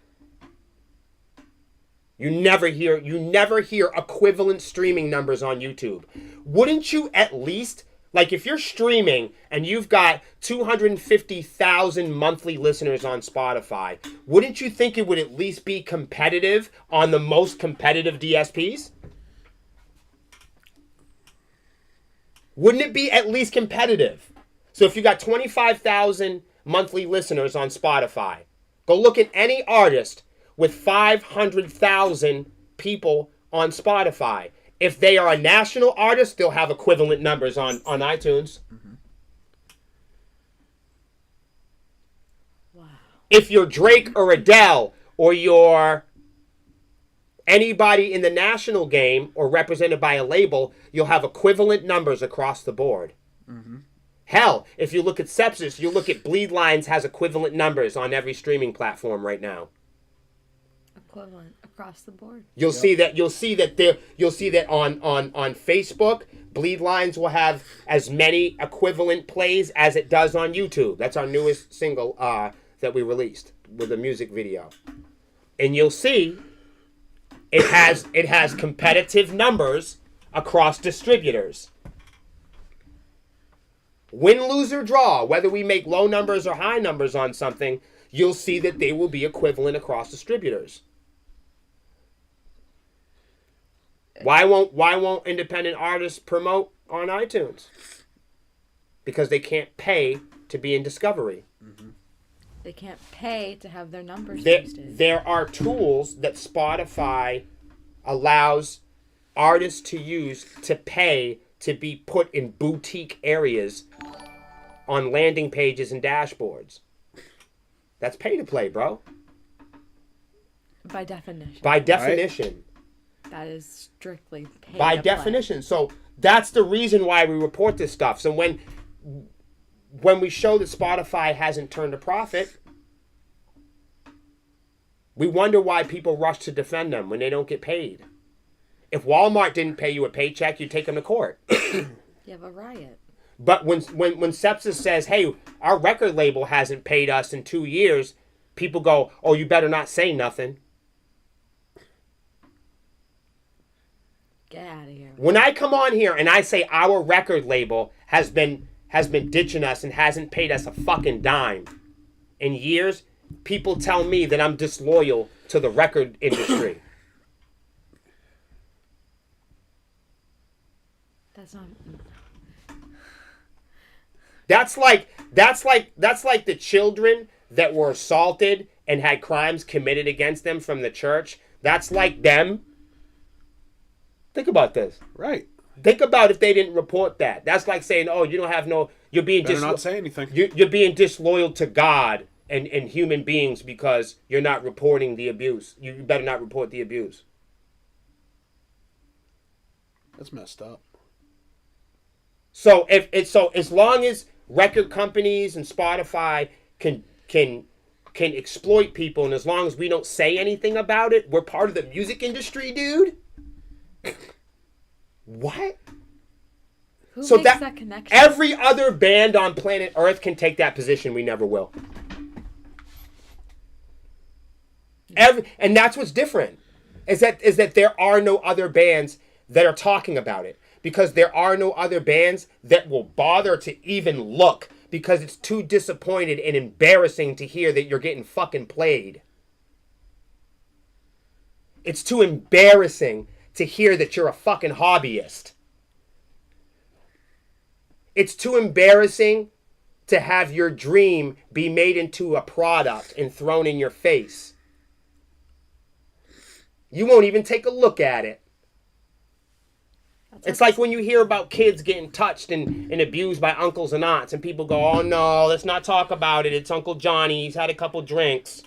You never hear equivalent streaming numbers on YouTube. Wouldn't you at least, like if you're streaming and you've got 250,000 monthly listeners on Spotify, wouldn't you think it would at least be competitive on the most competitive DSPs? Wouldn't it be at least competitive? So if you got 25,000 monthly listeners on Spotify, go look at any artist with 500,000 people on Spotify. If they are a national artist, they'll have equivalent numbers on iTunes. Mm-hmm. Wow. If you're Drake or Adele, or you're anybody in the national game or represented by a label, you'll have equivalent numbers across the board. Mm-hmm. Hell, if you look at Sepsis, you look at Bleed Lines has equivalent numbers on every streaming platform right now. Equivalent across the board. You'll see that on Facebook, Bleed Lines will have as many equivalent plays as it does on YouTube. That's our newest single that we released with a music video. And you'll see it has competitive numbers across distributors. Win, lose, or draw, whether we make low numbers or high numbers on something, you'll see that they will be equivalent across distributors. Why won't independent artists promote on iTunes? Because they can't pay to be in discovery. Mm-hmm. They can't pay to have their numbers There, boosted. there are tools that Spotify allows artists to use to pay to be put in boutique areas on landing pages and dashboards. That's pay to play, bro. By definition. By definition. That is strictly pay By to play. definition. So that's the reason why we report this stuff. So when we show that Spotify hasn't turned a profit, we wonder why people rush to defend them when they don't get paid. If Walmart didn't pay you a paycheck, you'd take them to court. You have a riot. But when Sepsis says, hey, our record label hasn't paid us in 2 years, people go, oh, you better not say nothing. Get out of here. When I come on here and I say our record label has been ditching us and hasn't paid us a fucking dime in years, people tell me that I'm disloyal to the record industry. That's not... That's like the children that were assaulted and had crimes committed against them from the church. That's like them. Think about this. Right. Think about if they didn't report that. That's like saying, "Oh, you don't have no. You're being Better not say anything. You're being disloyal to God and human beings because you're not reporting the abuse. You better not report the abuse." That's messed up. So as long as record companies and Spotify can exploit people, and as long as we don't say anything about it, we're part of the music industry, dude. What? Who So makes that connection? Every other band on planet Earth can take that position. We never will. And that's what's different. Is that there are no other bands that are talking about it. Because there are no other bands that will bother to even look. Because it's too disappointed and embarrassing to hear that you're getting fucking played. It's too embarrassing to hear that you're a fucking hobbyist. It's too embarrassing to have your dream be made into a product and thrown in your face. You won't even take a look at it. It's like when you hear about kids getting touched and abused by uncles and aunts, and people go, oh no, let's not talk about it. It's Uncle Johnny. He's had a couple drinks.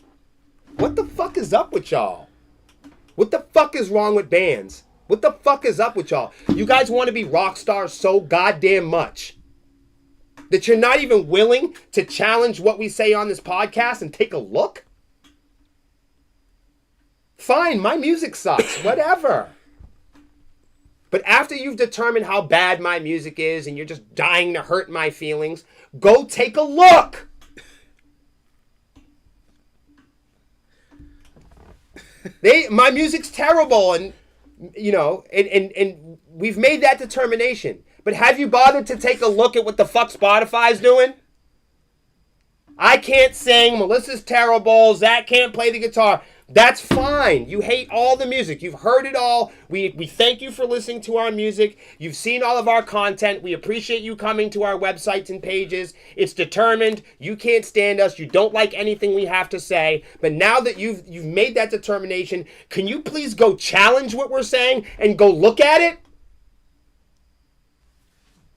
What the fuck is up with y'all? What the fuck is wrong with bands? What the fuck is up with y'all? You guys want to be rock stars so goddamn much that you're not even willing to challenge what we say on this podcast and take a look? Fine, my music sucks. Whatever. But after you've determined how bad my music is and you're just dying to hurt my feelings, go take a look. My music's terrible, and and we've made that determination. But have you bothered to take a look at what the fuck Spotify's doing? I can't sing, Melissa's terrible, Zach can't play the guitar. That's fine. You hate all the music. You've heard it all. We thank you for listening to our music. You've seen all of our content. We appreciate you coming to our websites and pages. It's determined. You can't stand us. You don't like anything we have to say. But now that you've made that determination, can you please go challenge what we're saying and go look at it?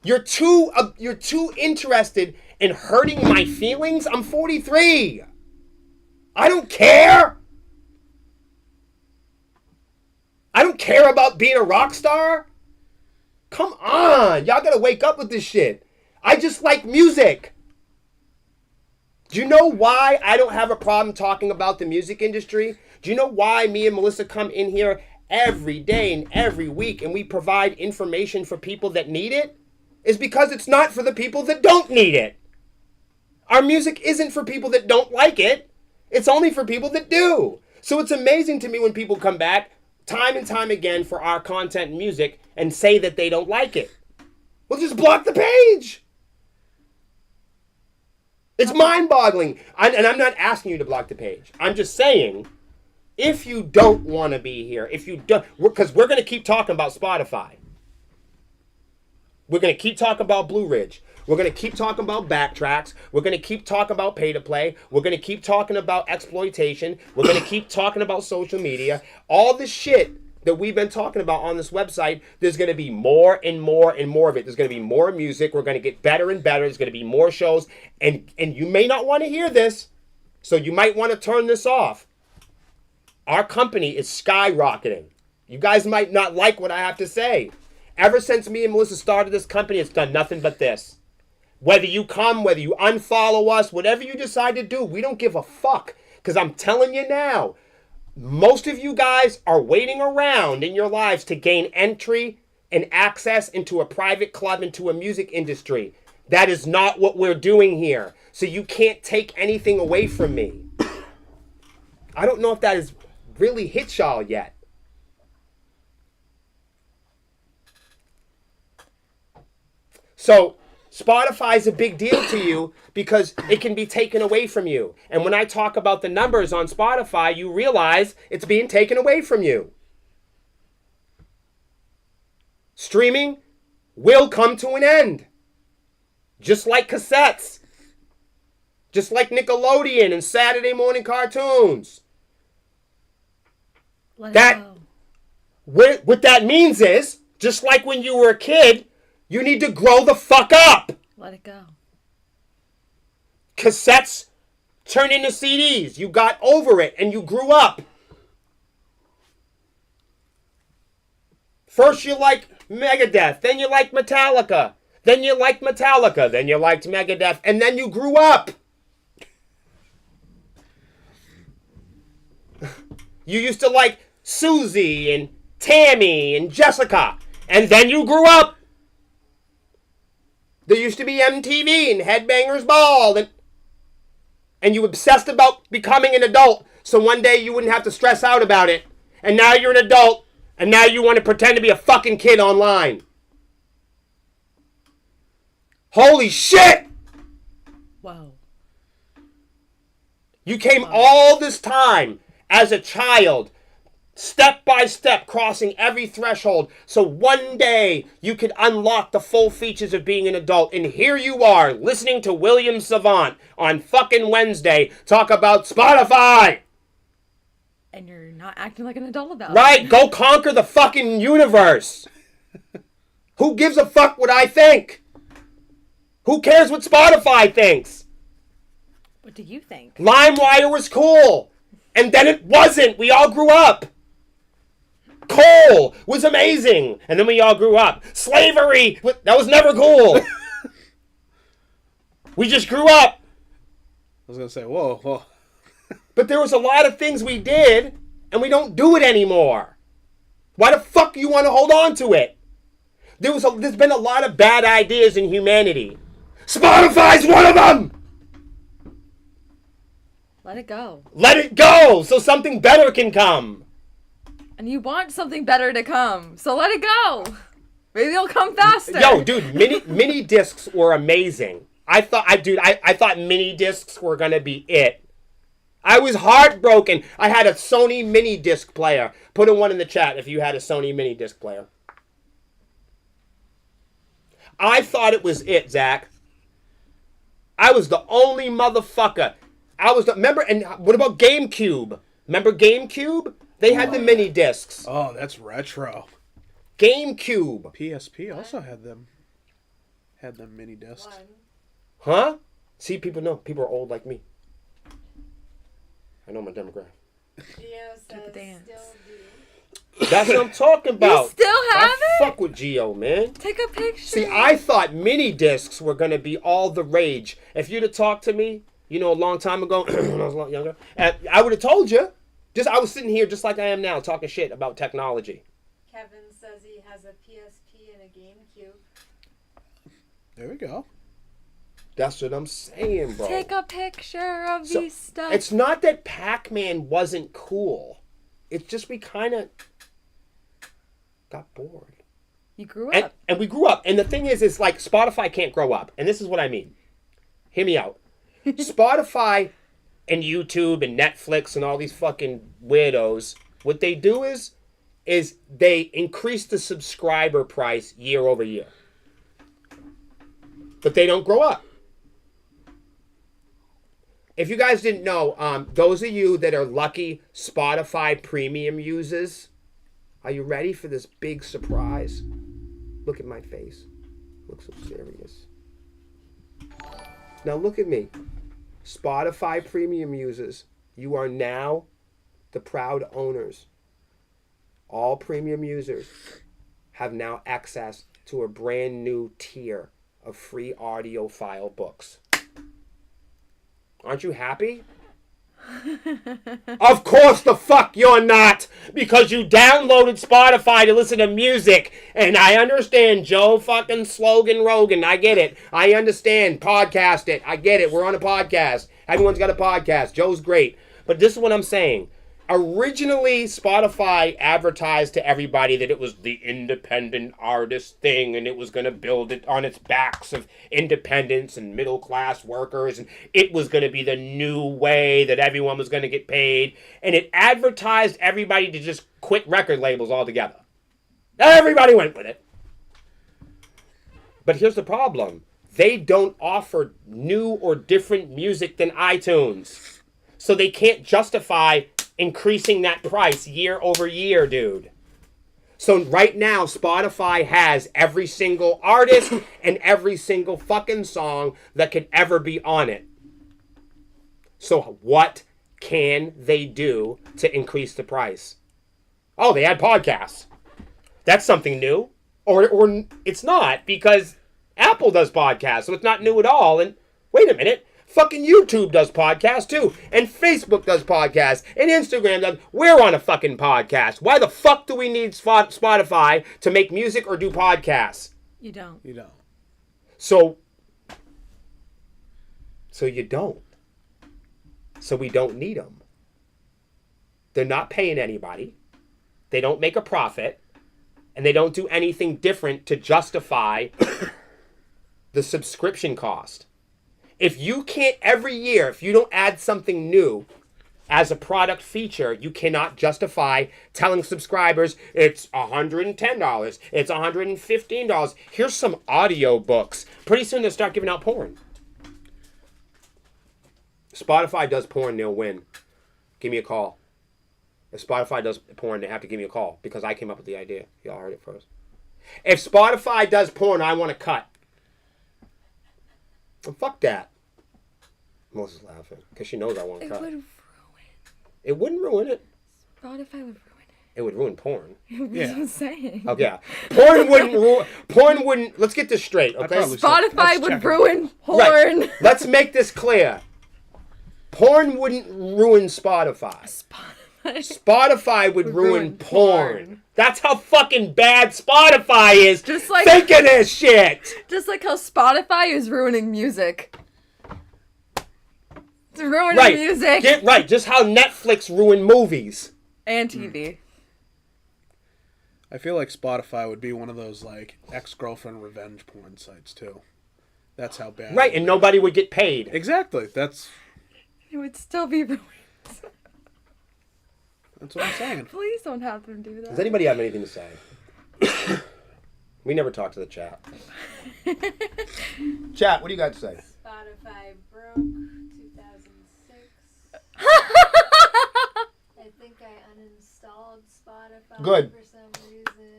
You're too interested in hurting my feelings? I'm 43. I don't care. I don't care about being a rock star. Come on. Y'all gotta wake up with this shit. I just like music. Do you know why I don't have a problem talking about the music industry? Do you know why me and Melissa come in here every day and every week and we provide information for people that need it? It's because it's not for the people that don't need it. Our music isn't for people that don't like it. It's only for people that do. So it's amazing to me when people come back time and time again for our content and music and say that they don't like it. Well, just block the page. It's mind-boggling. And I'm not asking you to block the page. I'm just saying, if you don't want to be here, if you don't, because we're going to keep talking about Spotify. We're going to keep talking about Blue Ridge. We're going to keep talking about backtracks. We're going to keep talking about pay to play. We're going to keep talking about exploitation. We're going to keep talking about social media. All the shit that we've been talking about on this website, there's going to be more and more and more of it. There's going to be more music. We're going to get better and better. There's going to be more shows. And you may not want to hear this, so you might want to turn this off. Our company is skyrocketing. You guys might not like what I have to say. Ever since me and Melissa started this company, it's done nothing but this. Whether you come, whether you unfollow us, whatever you decide to do, we don't give a fuck. Because I'm telling you now, most of you guys are waiting around in your lives to gain entry and access into a private club, into a music industry. That is not what we're doing here. So you can't take anything away from me. I don't know if that has really hit y'all yet. So Spotify is a big deal to you because it can be taken away from you. And when I talk about the numbers on Spotify, you realize it's being taken away from you. Streaming will come to an end. Just like cassettes. Just like Nickelodeon and Saturday morning cartoons. What that means is, just like when you were a kid, you need to grow the fuck up. Let it go. Cassettes turn into CDs. You got over it and you grew up. First you liked Megadeth, then you liked Metallica, then you liked Metallica, then you liked Megadeth, and then you grew up. You used to like Susie and Tammy and Jessica, and then you grew up. There used to be MTV and Headbangers Ball, and you obsessed about becoming an adult, so one day you wouldn't have to stress out about it. And now you're an adult, and now you want to pretend to be a fucking kid online. Holy shit! Wow. You came all this time as a child, Step by step, crossing every threshold, so one day you could unlock the full features of being an adult. And here you are, listening to William Savant on fucking Wednesday talk about Spotify. And you're not acting like an adult about it. Right, go conquer the fucking universe. Who gives a fuck what I think? Who cares what Spotify thinks? What do you think? LimeWire was cool, and then it wasn't. We all grew up. Coal was amazing, and then we all grew up. Slavery, that was never cool. We just grew up. I was gonna say, whoa. But there was a lot of things we did, and we don't do it anymore. Why the fuck do you want to hold on to it? There's been a lot of bad ideas in humanity. Spotify's one of them! Let it go. Let it go, so something better can come. And you want something better to come, so let it go. Maybe it'll come faster. Yo, dude, mini discs were amazing. I thought mini discs were gonna be it. I was heartbroken. I had a Sony mini disc player. Put one in the chat if you had a Sony mini disc player. I thought it was it, Zach. I was the only motherfucker. Remember, and what about GameCube? Remember GameCube? They had the mini discs. Oh, that's retro. GameCube. PSP also had them mini discs. One. Huh? See, people know. People are old like me. I know my demographic. Geo says dance. still do. That's what I'm talking about. You still have I it? fuck with Geo, man. Take a picture. See, I thought mini discs were going to be all the rage. If you'd have talked to me, a long time ago, when I was a lot younger, I would have told you. I was sitting here just like I am now, talking shit about technology. Kevin says he has a PSP and a GameCube. There we go. That's what I'm saying, bro. Take a picture of these stuff. It's not that Pac-Man wasn't cool. It's just we kind of got bored. You grew up. And we grew up. And the thing is like Spotify can't grow up. And this is what I mean. Hear me out. Spotify and YouTube and Netflix and all these fucking weirdos, what they do is they increase the subscriber price year over year. But they don't grow up. If you guys didn't know, those of you that are lucky Spotify premium users, are you ready for this big surprise? Look at my face. Look so serious. Now look at me. Spotify premium users, you are now the proud owners. All premium users have now access to a brand new tier of free audiophile books. Aren't you happy? Of course the fuck you're not, because you downloaded Spotify to listen to music. And I understand Joe fucking Slogan Rogan. I get it. I understand. Podcast it. I get it. We're on a podcast. Everyone's got a podcast. Joe's great. But this is what I'm saying. Originally, Spotify advertised to everybody that it was the independent artist thing, and it was going to build it on its backs of independents and middle-class workers, and it was going to be the new way that everyone was going to get paid, and it advertised everybody to just quit record labels altogether. Everybody went with it. But here's the problem. They don't offer new or different music than iTunes. So they can't justify increasing that price year over year, dude. So right now, Spotify has every single artist and every single fucking song that could ever be on it. So what can they do to increase the price? Oh, they add podcasts. That's something new. Or it's not, because Apple does podcasts, so it's not new at all. And wait a minute. Fucking YouTube does podcasts too. And Facebook does podcasts. And Instagram does. We're on a fucking podcast. Why the fuck do we need Spotify to make music or do podcasts? You don't. You don't. So you don't. So we don't need them. They're not paying anybody. They don't make a profit. And they don't do anything different to justify the subscription cost. If you can't, every year, if you don't add something new, as a product feature, you cannot justify telling subscribers it's $110, it's $115. Here's some audio books. Pretty soon they'll start giving out porn. Spotify does porn, they'll win. Give me a call. If Spotify does porn, they have to give me a call because I came up with the idea. Y'all heard it first. If Spotify does porn, I want to cut. Well, fuck that. Melissa's laughing because she knows I want to cut. Would ruin. It wouldn't ruin it. Spotify would ruin it. It would ruin porn. That's what I'm saying. Oh yeah, porn wouldn't ruin. Porn wouldn't. Let's get this straight, okay? Spotify would ruin porn. Right. Let's make this clear. Porn wouldn't ruin Spotify. Spotify would ruin porn. That's how fucking bad Spotify is. Just like thinking this shit. Just like how Spotify is ruining music. It's ruining music. Right. Just how Netflix ruined movies. And TV. I feel like Spotify would be one of those like ex-girlfriend revenge porn sites too. That's how bad. Right, and nobody would get paid. Exactly. That's It would still be ruined. what I'm saying. Please don't have them do that. Does anybody have anything to say? We never talk to the chat. Chat, what do you got to say? Spotify broke 2006. I think I uninstalled Spotify Good. for some reason.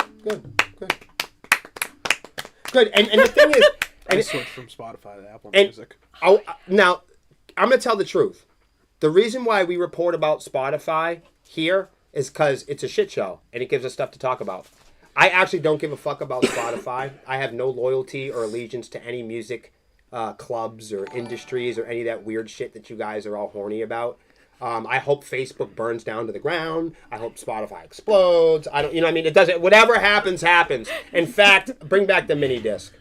Good. And the thing is... I switched from Spotify to Apple And- Music. Now, I'm going to tell the truth. The reason why we report about Spotify here is because it's a shit show, and it gives us stuff to talk about. I actually don't give a fuck about Spotify. I have no loyalty or allegiance to any music clubs or industries or any of that weird shit that you guys are all horny about. I hope Facebook burns down to the ground. I hope Spotify explodes. I don't, you know what I mean? It doesn't, whatever happens, happens. In fact, bring back the mini disc.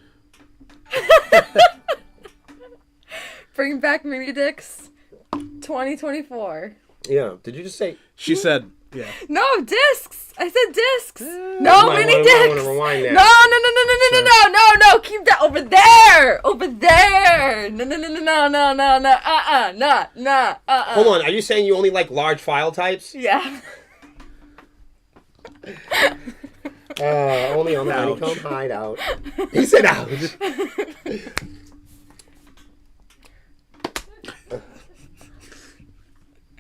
Bring back mini dicks 2024. Yeah. Did you just say? She said, yeah. No, discs. I said discs. No, might mini wanna- discs. wanna rewind that. No. Keep that over there. Over there. No. Hold on. Are you saying you only like large file types? Yeah. Only on the Honeycomb Hideout. He said ouch.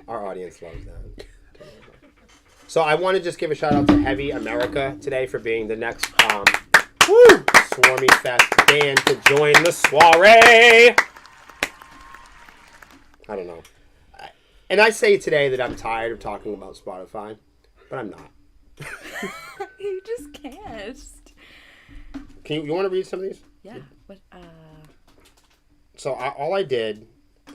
Our audience loves that. So I want to just give a shout out to Heavy America today for being the next Swarmy Fest band to join the soiree. I don't know. And I say today that I'm tired of talking about Spotify, but I'm not. You just can't. You want to read some of these? Yeah. What? So all I did,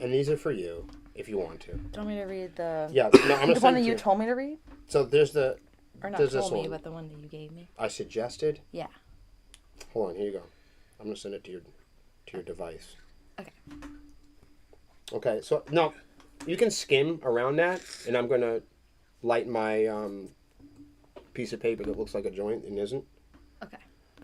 and these are for you, if you want to. Do you want me to read the? Yeah, no, I'm gonna the send one it that to you told me to read, So there's the. or not There's this told me, one. but the one that you gave me. I suggested. Yeah. Hold on, here you go. I'm gonna send it to your device. Okay. Okay, so no, you can skim around that, and I'm gonna light my piece of paper that looks like a joint and isn't. Okay.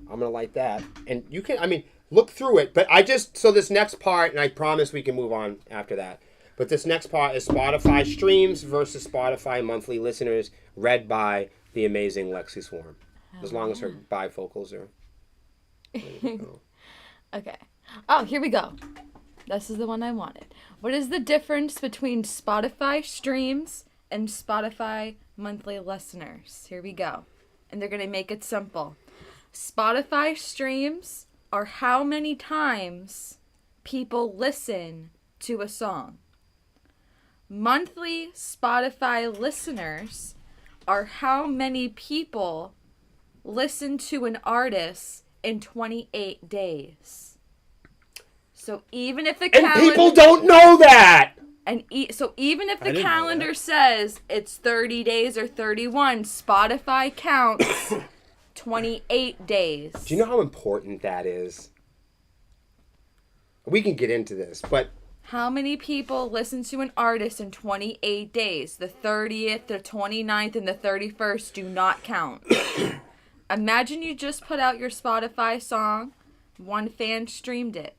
I'm gonna light that, and you can. I mean, look through it. But so this next part, and I promise we can move on after that. But this next part is Spotify streams versus Spotify monthly listeners, read by the amazing Lexi Swarm. As long as her bifocals are. Okay. Oh, here we go. This is the one I wanted. What is the difference between Spotify streams and Spotify monthly listeners? Here we go. And they're going to make it simple. Spotify streams are how many times people listen to a song. Monthly Spotify listeners are how many people listen to an artist in 28 days. So even if the And calendar... people don't know that! So even if I the didn't know calendar that. says it's 30 days or 31, Spotify counts 28 days. Do you know how important that is? We can get into this, but How many people listen to an artist in 28 days? The 30th, the 29th, and the 31st do not count. Imagine you just put out your Spotify song, one fan streamed it,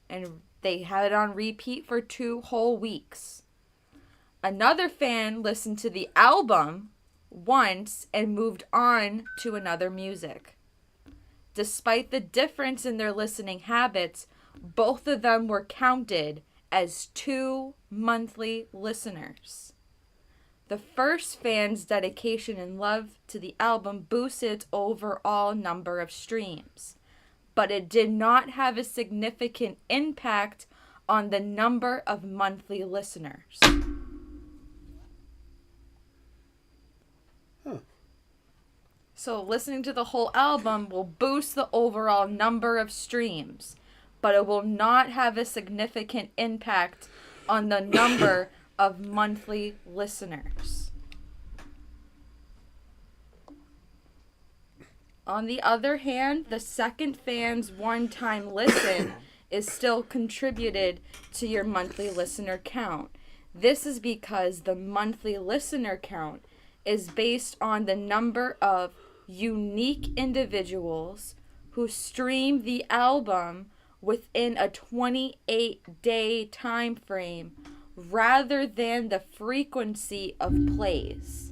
and they had it on repeat for 2 whole weeks. Another fan listened to the album once and moved on to another music. Despite the difference in their listening habits, both of them were counted as 2 monthly listeners. The first fan's dedication and love to the album boosted its overall number of streams, but it did not have a significant impact on the number of monthly listeners. So listening to the whole album will boost the overall number of streams, but it will not have a significant impact on the number of monthly listeners. On the other hand, the second fan's one-time listen is still contributed to your monthly listener count. This is because the monthly listener count is based on the number of unique individuals who stream the album within a 28-day time frame rather than the frequency of plays.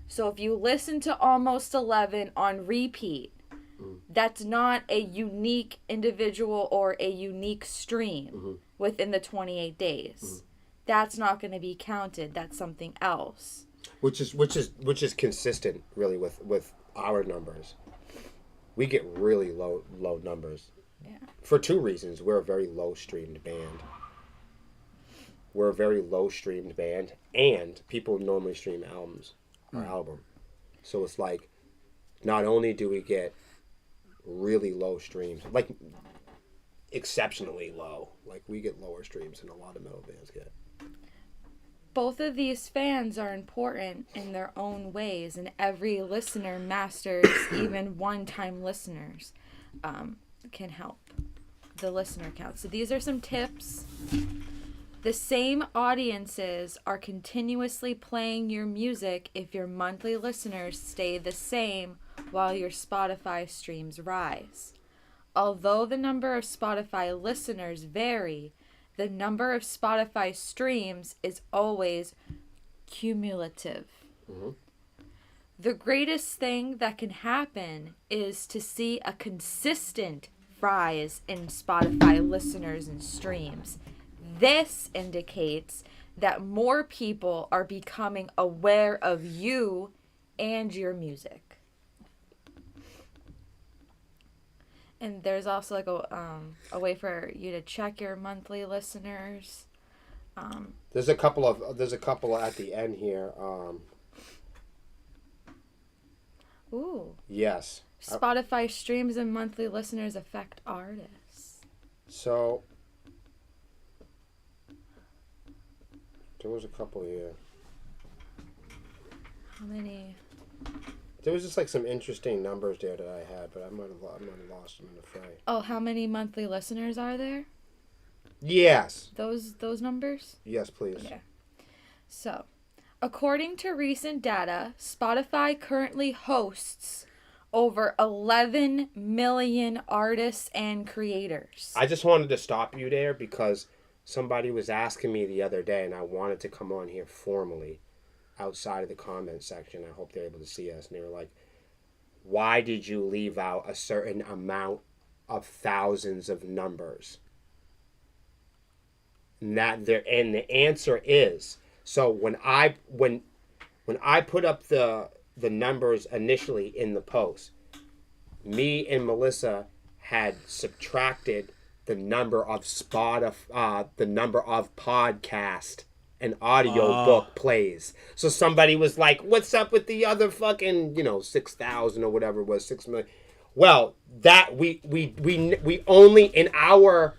So if you listen to Almost 11 on repeat, that's not a unique individual or a unique stream within the 28 days. That's not going to be counted. That's something else. Which is consistent really with our numbers. We get really low numbers. Yeah. For 2 reasons. We're a very low streamed band. And people normally stream our album. So it's like, not only do we get really low streams, like exceptionally low, like we get lower streams than a lot of metal bands get. Both of these fans are important in their own ways, and every listener masters, even one-time listeners, can help the listener count. So these are some tips. The same audiences are continuously playing your music if your monthly listeners stay the same while your Spotify streams rise. Although the number of Spotify listeners vary, the number of Spotify streams is always cumulative. The greatest thing that can happen is to see a consistent rise in Spotify listeners and streams. This indicates that more people are becoming aware of you and your music. And there's also like a way for you to check your monthly listeners. There's a couple at the end here. Ooh. Yes. Spotify streams and monthly listeners affect artists. So there was a couple here. How many? There was just like some interesting numbers there that I had, but I might have lost them in the fray. Oh, how many monthly listeners are there? Yes. Those numbers? Yes, please. Okay. So, according to recent data, Spotify currently hosts over 11 million artists and creators. I just wanted to stop you there because somebody was asking me the other day, and I wanted to come on here formally outside of the comment section. I hope they're able to see us. And they were like, why did you leave out a certain amount of thousands of numbers? And the answer is, so when I put up the numbers initially in the post, me and Melissa had subtracted the number of the number of podcast and audio book plays. So somebody was like, what's up with the other fucking 6,000 or whatever it was, 6 million? Well, that we only in our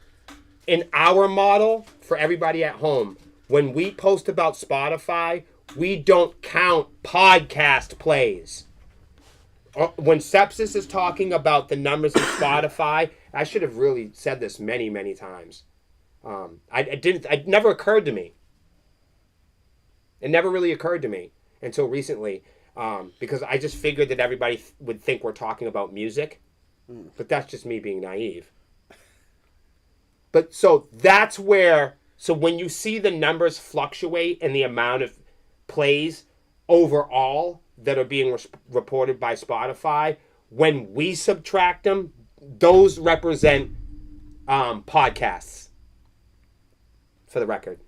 model for everybody at home, when we post about Spotify, we don't count podcast plays. When Sepsis is talking about the numbers of Spotify, I should have really said this many, many times. It never occurred to me. It never really occurred to me until recently, because I just figured that everybody would think we're talking about music, but that's just me being naive. But so that's where So when you see the numbers fluctuate in the amount of plays overall that are being reported by Spotify, when we subtract them, those represent podcasts, for the record.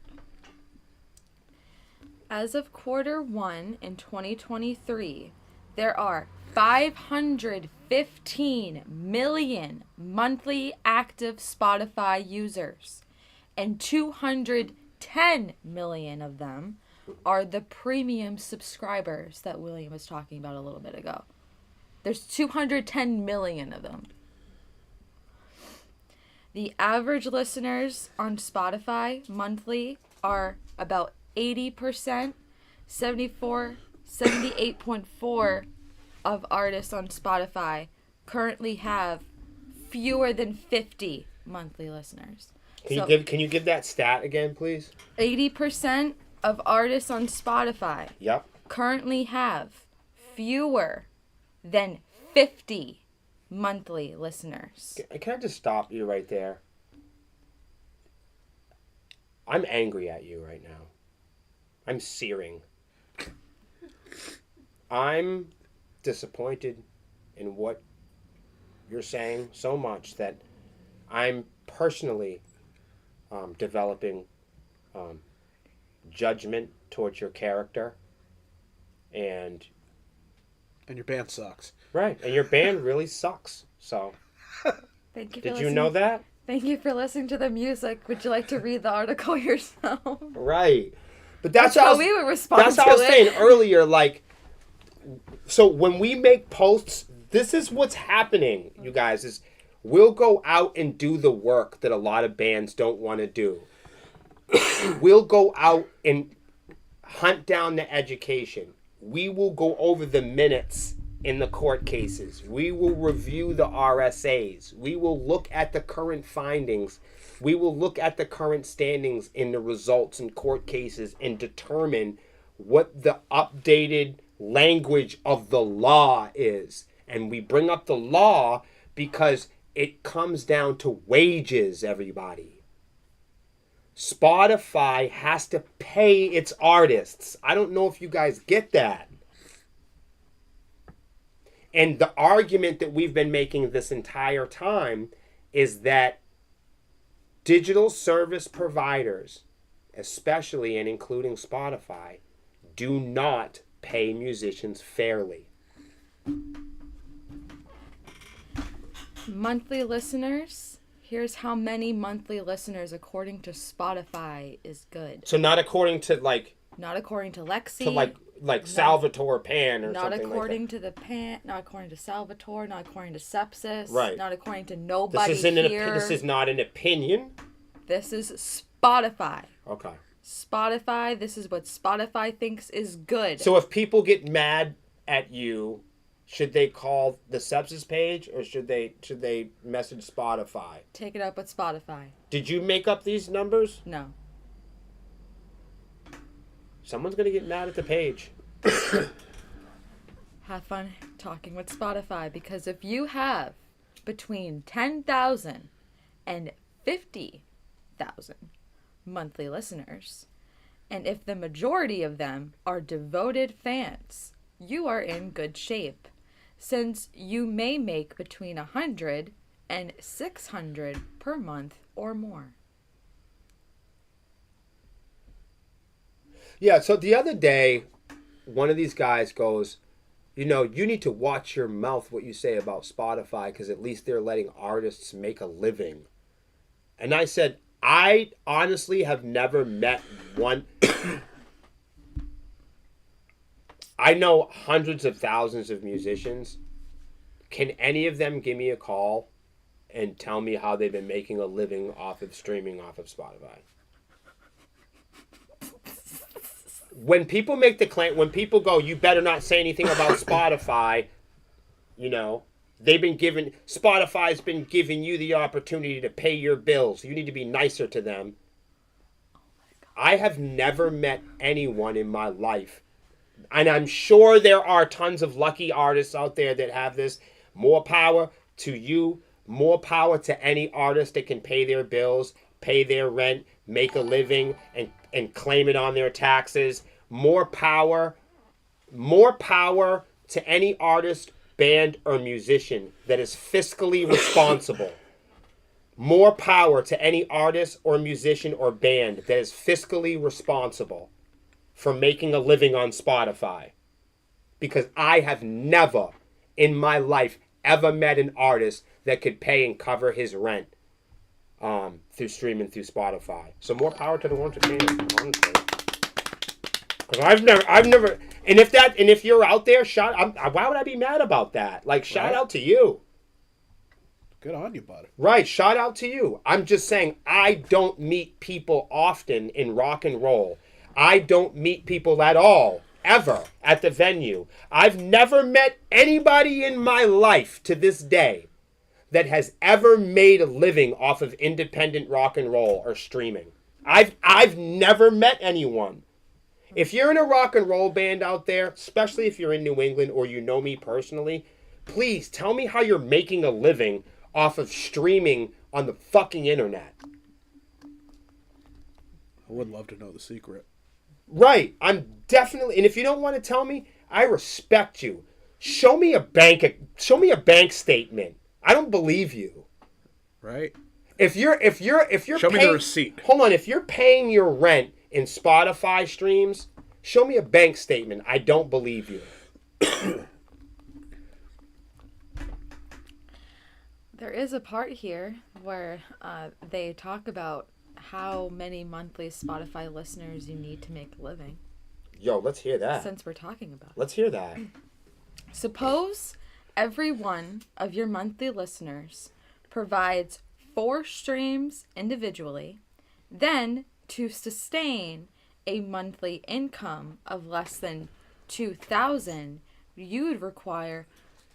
As of Q1 in 2023, there are 515 million monthly active Spotify users, and 210 million of them are the premium subscribers that William was talking about a little bit ago. There's 210 million of them. The average listeners on Spotify monthly are about 80%, 78.4 of artists on Spotify currently have fewer than 50 monthly listeners. Can you give that stat again, please? 80% of artists on Spotify Yep. currently have fewer than 50 monthly listeners. Can I just stop you right there? I'm angry at you right now. I'm searing. I'm disappointed in what you're saying so much that I'm personally developing judgment towards your character, and your band sucks. Right, and your band really sucks. So, Thank you. Did you know that? Thank you for listening to the music. Would you like to read the article yourself? Right, but that's how we would respond. That's what I was saying earlier. Like, so when we make posts, this is what's happening, you guys. Is we'll go out and do the work that a lot of bands don't want to do. We'll go out and hunt down the education. We will go over the minutes in the court cases. We will review the RSAs. We will look at the current findings. We will look at the current standings in the results in court cases and determine what the updated language of the law is. And we bring up the law because it comes down to wages, everybody. Spotify has to pay its artists. I don't know if you guys get that. And the argument that we've been making this entire time is that digital service providers, especially and including Spotify, do not pay musicians fairly. Monthly listeners. Here's how many monthly listeners according to Spotify is good. So not according to Not according to Lexi. To like Salvatore Pan or not something according like to the Pan. Not according to Salvatore. Not according to Sepsis. Right. Not according to nobody this here. This is not an opinion. This is Spotify. Okay. Spotify. This is what Spotify thinks is good. So if people get mad at you, should they call the Sepsis page or should they message Spotify? Take it up with Spotify. Did you make up these numbers? No. Someone's going to get mad at the page. Have fun talking with Spotify, because if you have between 10,000 and 50,000 monthly listeners, and if the majority of them are devoted fans, you are in good shape, since you may make between 100 and 600 per month or more. Yeah, so the other day, one of these guys goes, you need to watch your mouth what you say about Spotify, because at least they're letting artists make a living. And I said, I honestly have never met one. I know hundreds of thousands of musicians. Can any of them give me a call and tell me how they've been making a living off of streaming off of Spotify? When people make the claim, when people go, you better not say anything about Spotify, Spotify's been giving you the opportunity to pay your bills. You need to be nicer to them. I have never met anyone in my life, and I'm sure there are tons of lucky artists out there that have this. More power to you. More power to any artist that can pay their bills. pay their rent, make a living, and claim it on their taxes. More power to any artist, band, or musician that is fiscally responsible. More power to any artist or musician or band that is fiscally responsible for making a living on Spotify. Because I have never in my life ever met an artist that could pay and cover his rent through streaming through Spotify. So more power to the ones that can, honestly. Because I've never, and if you're out there, why would I be mad about that? Like, shout out to you. Good on you, buddy. Right, shout out to you. I'm just saying, I don't meet people often in rock and roll. I don't meet people at all, ever, at the venue. I've never met anybody in my life to this day that has ever made a living off of independent rock and roll or streaming. I've never met anyone. If you're in a rock and roll band out there, especially if you're in New England or you know me personally, please tell me how you're making a living off of streaming on the fucking internet. I would love to know the secret. Right. I'm definitely, and if you don't want to tell me, I respect you. Show me a bank statement. I don't believe you. Right. If you're show me the receipt. Hold on, if you're paying your rent in Spotify streams, show me a bank statement. I don't believe you. There is a part here where they talk about how many monthly Spotify listeners you need to make a living. Yo, let's hear that. Since we're talking about it. Let's hear that. Suppose every one of your monthly listeners provides 4 streams individually, then to sustain a monthly income of less than $2,000, you would require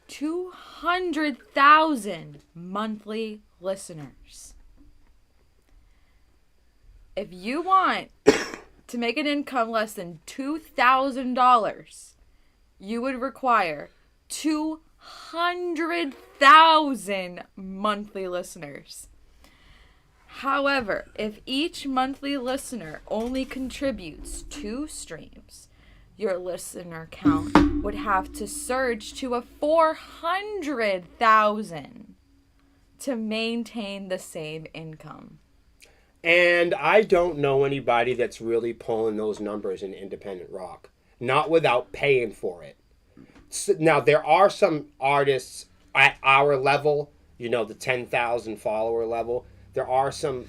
200,000 monthly listeners. If you want to make an income less than $2,000, you would require 200,000 monthly listeners. However, if each monthly listener only contributes 2 streams, your listener count would have to surge to a 400,000 to maintain the same income. And I don't know anybody that's really pulling those numbers in independent rock. Not without paying for it. So, now, there are some artists at our level, you know, the 10,000 follower level. There are some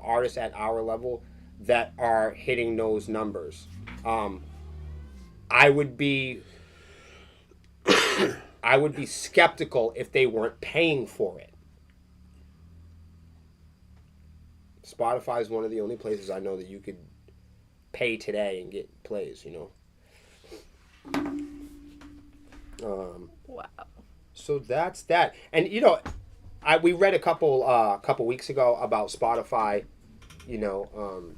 artists at our level that are hitting those numbers. I would be skeptical if they weren't paying for it. Spotify is one of the only places I know that you could pay today and get plays, you know. Wow. So that's that. And you know, we read a couple weeks ago about Spotify, you know,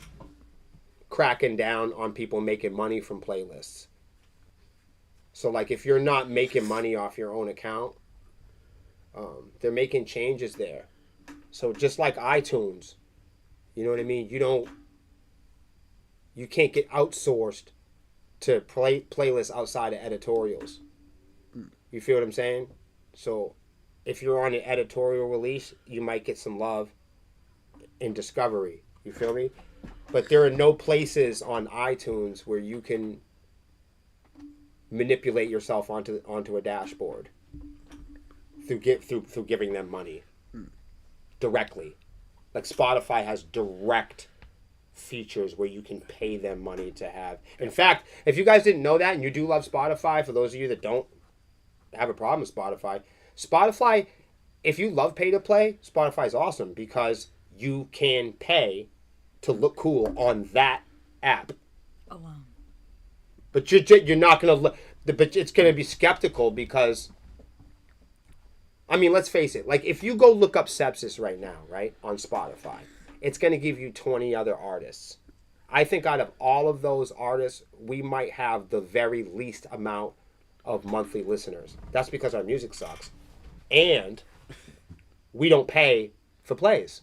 cracking down on people making money from playlists. So like if you're not making money off your own account, they're making changes there. So just like iTunes, you know what I mean? You can't get outsourced to playlists outside of editorials. You feel what I'm saying? So if you're on an editorial release, you might get some love in discovery. You feel me? But there are no places on iTunes where you can manipulate yourself onto a dashboard through giving them money directly. Like Spotify has direct features where you can pay them money to have. In fact, if you guys didn't know that and you do love Spotify, for those of you that don't have a problem with Spotify, if you love pay to play, Spotify is awesome because you can pay to look cool on that app Alone. But you're not gonna but it's gonna be skeptical because, I mean, let's face it. Like if you go look up Sepsis right now, right, on Spotify, it's gonna give you 20 other artists. I think out of all of those artists, we might have the very least amount of monthly listeners. That's because our music sucks, and we don't pay for plays.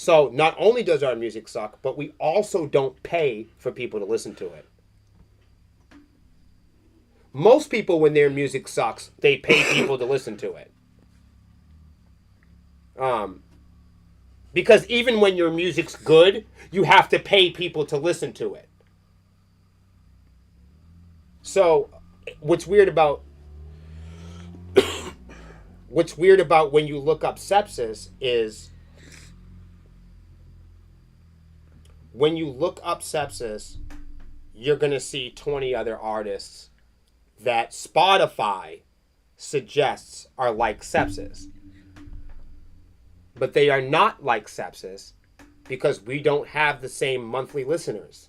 So not only does our music suck, but we also don't pay for people to listen to it. Most people, when their music sucks, they pay people to listen to it. Because even when your music's good, you have to pay people to listen to it. So, what's weird about when you look up sepsis is when you look up sepsis, you're going to see 20 other artists that Spotify suggests are like sepsis. But they are not like sepsis because we don't have the same monthly listeners.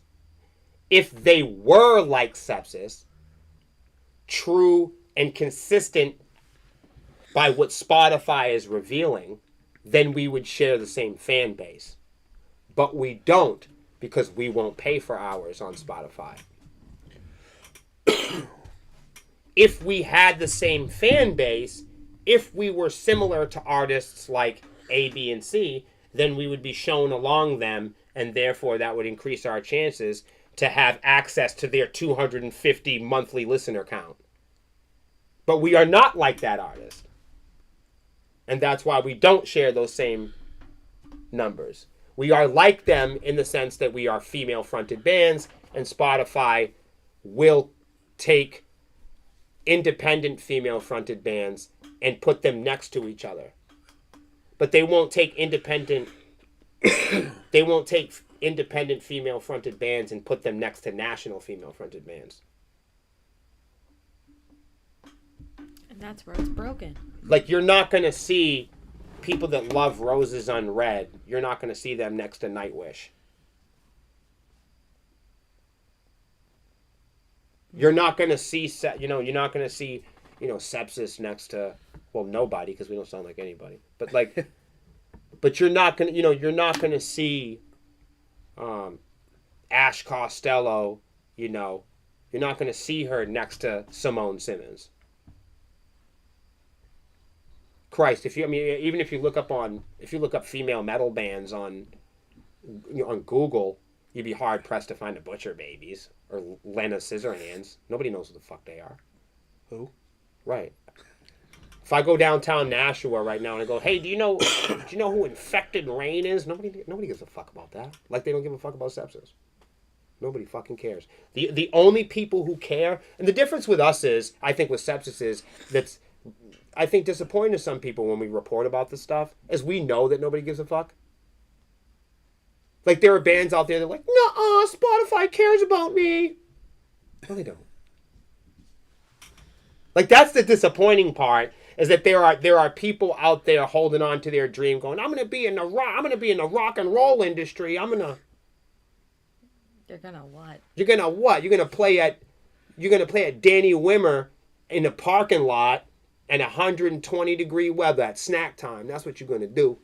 If they were like sepsis, true and consistent by what Spotify is revealing, then we would share the same fan base. But we don't because we won't pay for ours on Spotify. If we had the same fan base, if we were similar to artists like A, B, and C, then we would be shown along them, and therefore that would increase our chances to have access to their 250 monthly listener count. But we are not like that artist. And that's why we don't share those same numbers. We are like them in the sense that we are female-fronted bands, and Spotify will take independent female-fronted bands and put them next to each other. But they won't take independent female-fronted bands and put them next to national female-fronted bands. And that's where it's broken. Like, you're not going to see people that love Roses Unread, you're not going to see them next to Nightwish. You're not going to see, you're not going to see, Sepsis next to, well, nobody, because we don't sound like anybody. But like, but you're not going to, you're not going to see Ash Costello, you're not going to see her next to Simone Simmons. Christ, even if you look up female metal bands on Google, you'd be hard pressed to find the Butcher Babies or Lena Scissorhands. Nobody knows who the fuck they are. Who? Right. If I go downtown Nashua right now and I go, hey, do you know who Infected Rain is? Nobody gives a fuck about that. Like they don't give a fuck about sepsis. Nobody fucking cares. The only people who care, and the difference with us is, I think with sepsis is that's, I think disappointing to some people when we report about this stuff is we know that nobody gives a fuck. Like there are bands out there that are like, nuh-uh, Spotify cares about me. No, they don't. Like that's the disappointing part, is that there are people out there holding on to their dream, going, I'm gonna be in the rock and roll industry. You're gonna what? You're gonna play at Danny Wimmer in the parking lot and 120-degree weather at snack time. That's what you're gonna do.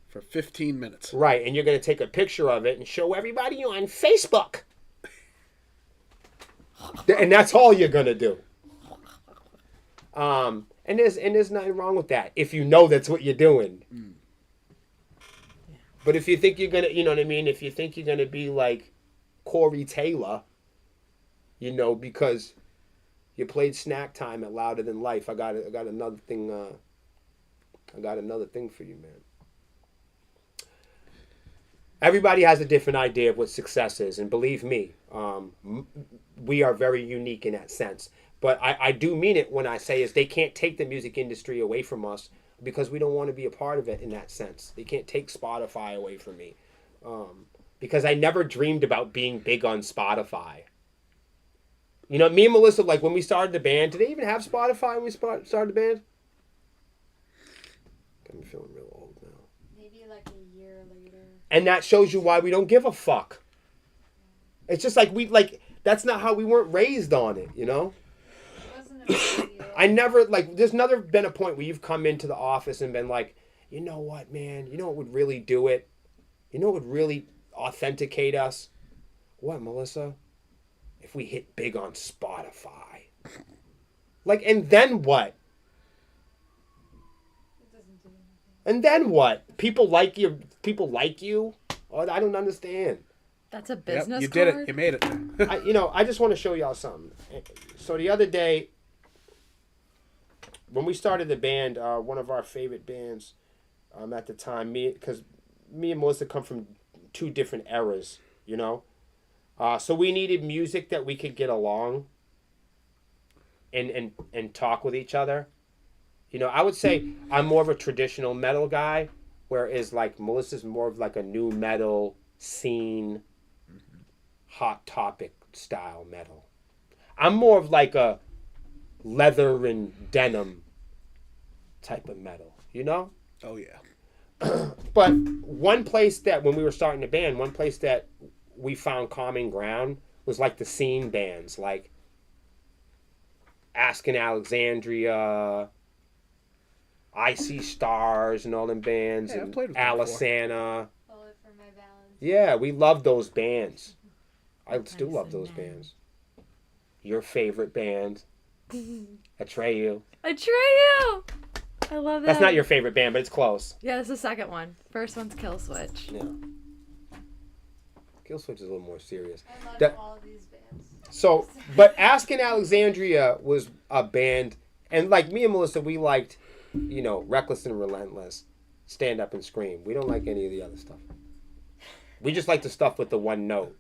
For 15 minutes. Right, and you're gonna take a picture of it and show everybody on Facebook. And that's all you're gonna do. And there's nothing wrong with that if you know that's what you're doing. Mm. But if you think you're gonna, if you think you're gonna be like Corey Taylor, because you played Snack Time at Louder Than Life, I got another thing. I got another thing for you, man. Everybody has a different idea of what success is, and believe me, we are very unique in that sense. But I do mean it when I say is they can't take the music industry away from us because we don't want to be a part of it in that sense. They can't take Spotify away from me because I never dreamed about being big on Spotify. Me and Melissa, like when we started the band, did they even have Spotify when we started the band? I'm feeling real old now. Maybe like a year later. And that shows you why we don't give a fuck. It's just like that's not how we weren't raised on it, It wasn't a big deal. I never, there's never been a point where you've come into the office and been like, you know what, man? You know what would really do it? You know what would really authenticate us? What, Melissa? If we hit big on Spotify. And then what? It doesn't do And then what? People like you. People like you. Oh, I don't understand. That's a business you card? did it. You made it. I just want to show y'all something. So the other day, when we started the band, one of our favorite bands at the time, because me and Melissa come from two different eras, you know? So we needed music that we could get along and talk with each other. You know, I would say I'm more of a traditional metal guy, whereas like Melissa's more of like a new metal scene, hot topic style metal. I'm more of like a leather and denim type of metal, you know? Oh, yeah. But one place that, when we were starting the band, one place that we found common ground was like the scene bands, like Asking Alexandria, I See Stars, and all them bands, Yeah, I've and played with them Alisana. Bullet for my balance. Yeah, we love those bands. I still love Nice those and bands. Your favorite band, Atreyu. Atreyu! I love that. That's not your favorite band, but it's close. Yeah, that's the second one. First one's Kill Switch. Yeah. Killswitch is a little more serious. I love That- all of these bands. So, but Asking Alexandria was a band, and like me and Melissa, we liked, you know, Reckless and Relentless, Stand Up and Scream. We don't like any of the other stuff. We just like the stuff with the one note.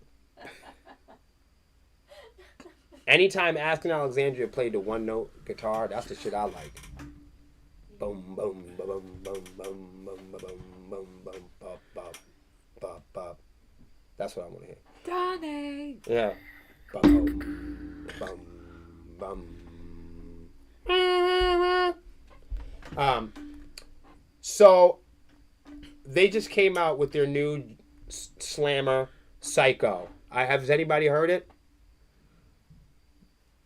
Anytime Asking Alexandria played the one note guitar, that's the shit I like. Boom, boom, boom, boom, boom, boom, boom, boom, boom, boom, bop, bop, bop, bop. That's what I want to hear. Donnie! Yeah. Bum, bum, bum. So they just came out with their new slammer, Psycho. Has anybody heard it?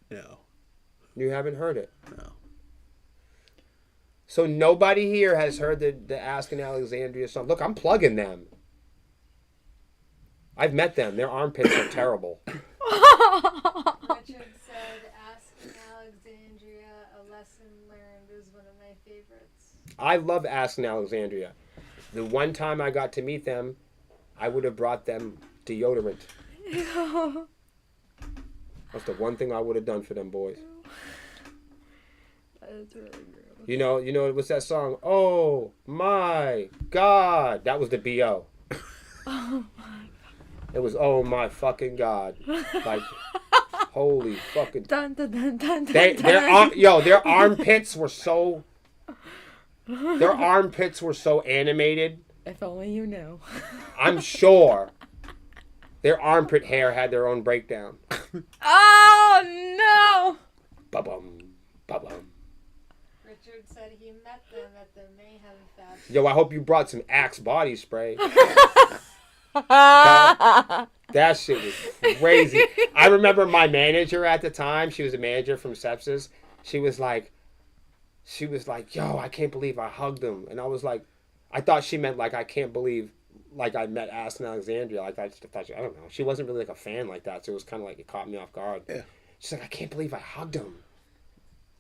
No. You haven't heard it. No. So nobody here has heard the Asking Alexandria song. Look, I'm plugging them. I've met them. Their armpits are terrible. Richard said, Asking Alexandria, a lesson learned is one of my favorites. I love Asking Alexandria. The one time I got to meet them, I would have brought them deodorant. That's the one thing I would have done for them boys. That's really gross. You know, what's that song? Oh my God. That was the B.O. Oh my. It was, oh my fucking God. Like, holy fucking. Dun, dun, dun, dun, dun, Their armpits were so. Their armpits were so animated. If only you knew. I'm sure their armpit hair had their own breakdown. Oh no! Ba-bum, ba-bum. Richard said he met them at the Mayhem Fest. Yo, I hope you brought some Axe body spray. That shit was crazy. I remember my manager at the time. She was a manager from Sepsis. She was like, yo, I can't believe I hugged him. And I was like, I thought she meant like, I can't believe like I met Aston Alexandria. Like I don't know. She wasn't really like a fan like that. So it was kind of like, it caught me off guard. Yeah. She's like, I can't believe I hugged him.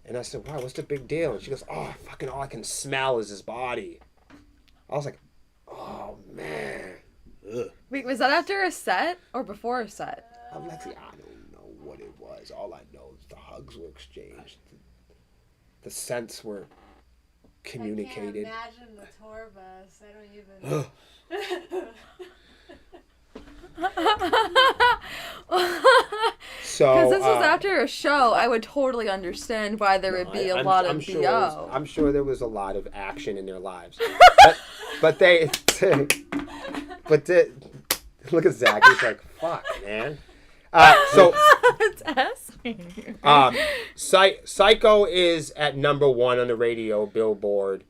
And I said, wow, what's the big deal? And she goes, oh, fucking all I can smell is his body. I was like, oh, man. Ugh. Wait, was that after a set or before a set? I'm like, I don't know what it was. All I know is the hugs were exchanged. The scents were communicated. I can't imagine the tour bus. I don't even... So, Because this was after a show, I would totally understand why there would be a lot of BO. I'm sure there was a lot of action in their lives. but they... look at Zach. He's like, fuck, man. It's asking. Psycho is at number 1 on the radio Billboard,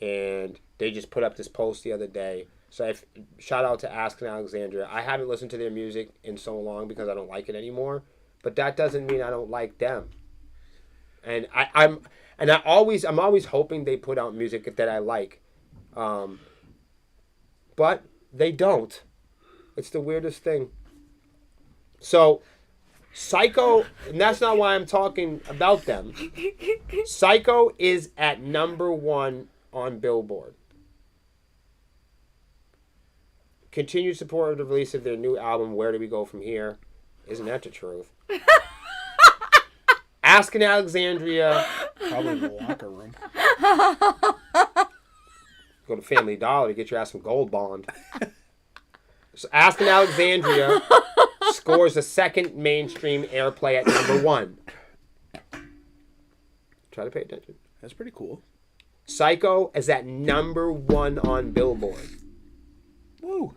and they just put up this post the other day. So shout out to Asking Alexandria. I haven't listened to their music in so long because I don't like it anymore, but that doesn't mean I don't like them. And I'm always hoping they put out music that I like, but they don't. It's the weirdest thing. So, Psycho, and that's not why I'm talking about them. Psycho is at number 1 on Billboard. continued support of the release of their new album, Where Do We Go From Here? Isn't that the truth? Asking Alexandria. Probably in the locker room. Go to Family Dollar to get your ass some Gold Bond. So Asking Alexandria scores a second mainstream airplay at number 1. Try to pay attention. That's pretty cool. Psycho is at number 1 on Billboard. Woo.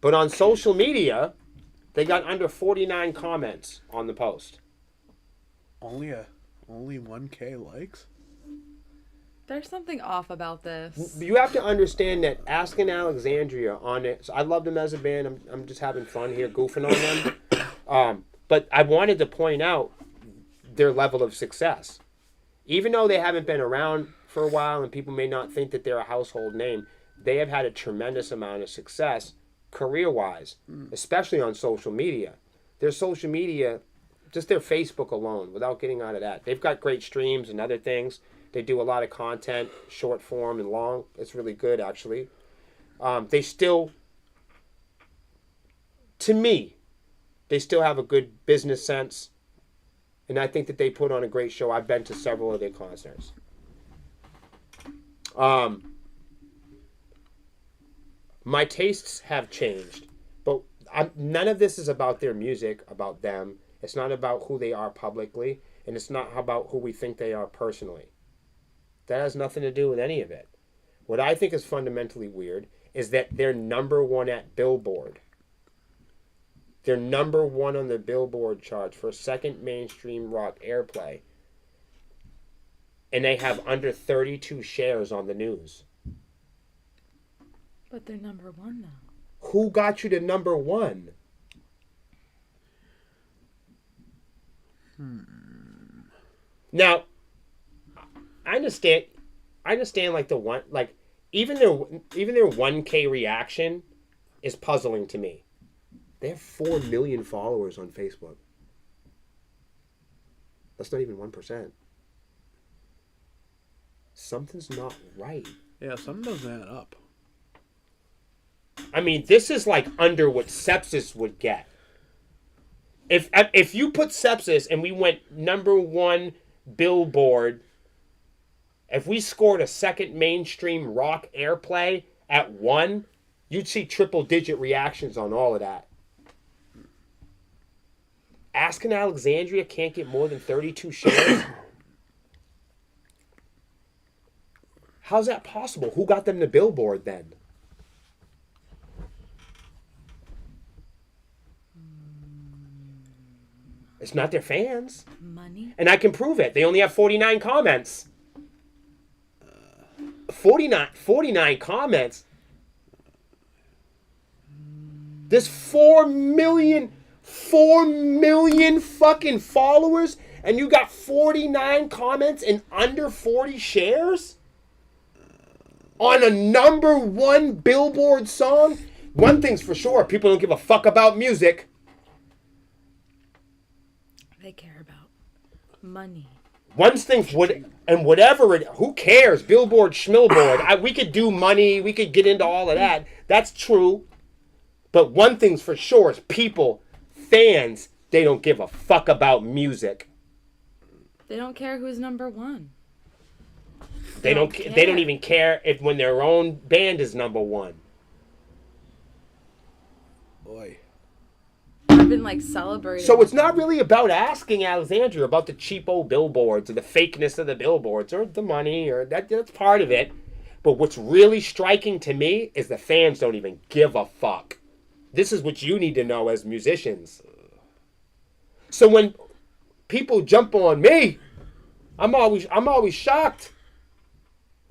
But on social media, they got under 49 comments on the post. Only 1K likes? There's something off about this. You have to understand that Asking Alexandria on it. So I love them as a band. I'm just having fun here, goofing on them. But I wanted to point out their level of success. Even though they haven't been around for a while and people may not think that they're a household name, they have had a tremendous amount of success career-wise, especially on social media. Their social media, just their Facebook alone, without getting out of that. They've got great streams and other things. They do a lot of content, short form and long. It's really good, actually. They still, to me, they still have a good business sense. And I think that they put on a great show. I've been to several of their concerts. My tastes have changed. But none of this is about their music, about them. It's not about who they are publicly. And it's not about who we think they are personally. That has nothing to do with any of it. What I think is fundamentally weird is that they're number 1 at Billboard. They're number 1 on the Billboard charts for second mainstream rock airplay. And they have under 32 shares on the news. But they're number 1 though. Who got you to number 1? Now, I understand like the one, like even their 1K reaction is puzzling to me. They have 4 million followers on Facebook. That's not even 1%. Something's not right. Yeah, something doesn't add up. I mean, this is like under what Sepsis would get. If you put Sepsis and we went number 1 Billboard, if we scored a second mainstream rock airplay at 1, you'd see triple-digit reactions on all of that. Asking Alexandria can't get more than 32 shares? How's that possible? Who got them to Billboard then? It's not their fans. Money? And I can prove it. They only have 49 comments. 49 comments. There's 4 million fucking followers, and you got 49 comments and under 40 shares on a number 1 Billboard song. One thing's for sure, people don't give a fuck about music. They care about money. One thing's who cares? Billboard, schmillboard. We could do money. We could get into all of that. That's true. But one thing's for sure is people, fans, they don't give a fuck about music. They don't care who's number 1. They don't even care if when their own band is number 1. Boy. I've been like celebrating. So it's not really about Asking Alexandria about the cheapo billboards or the fakeness of the billboards or the money or that's part of it. But what's really striking to me is the fans don't even give a fuck. This is what you need to know as musicians. So when people jump on me, I'm always shocked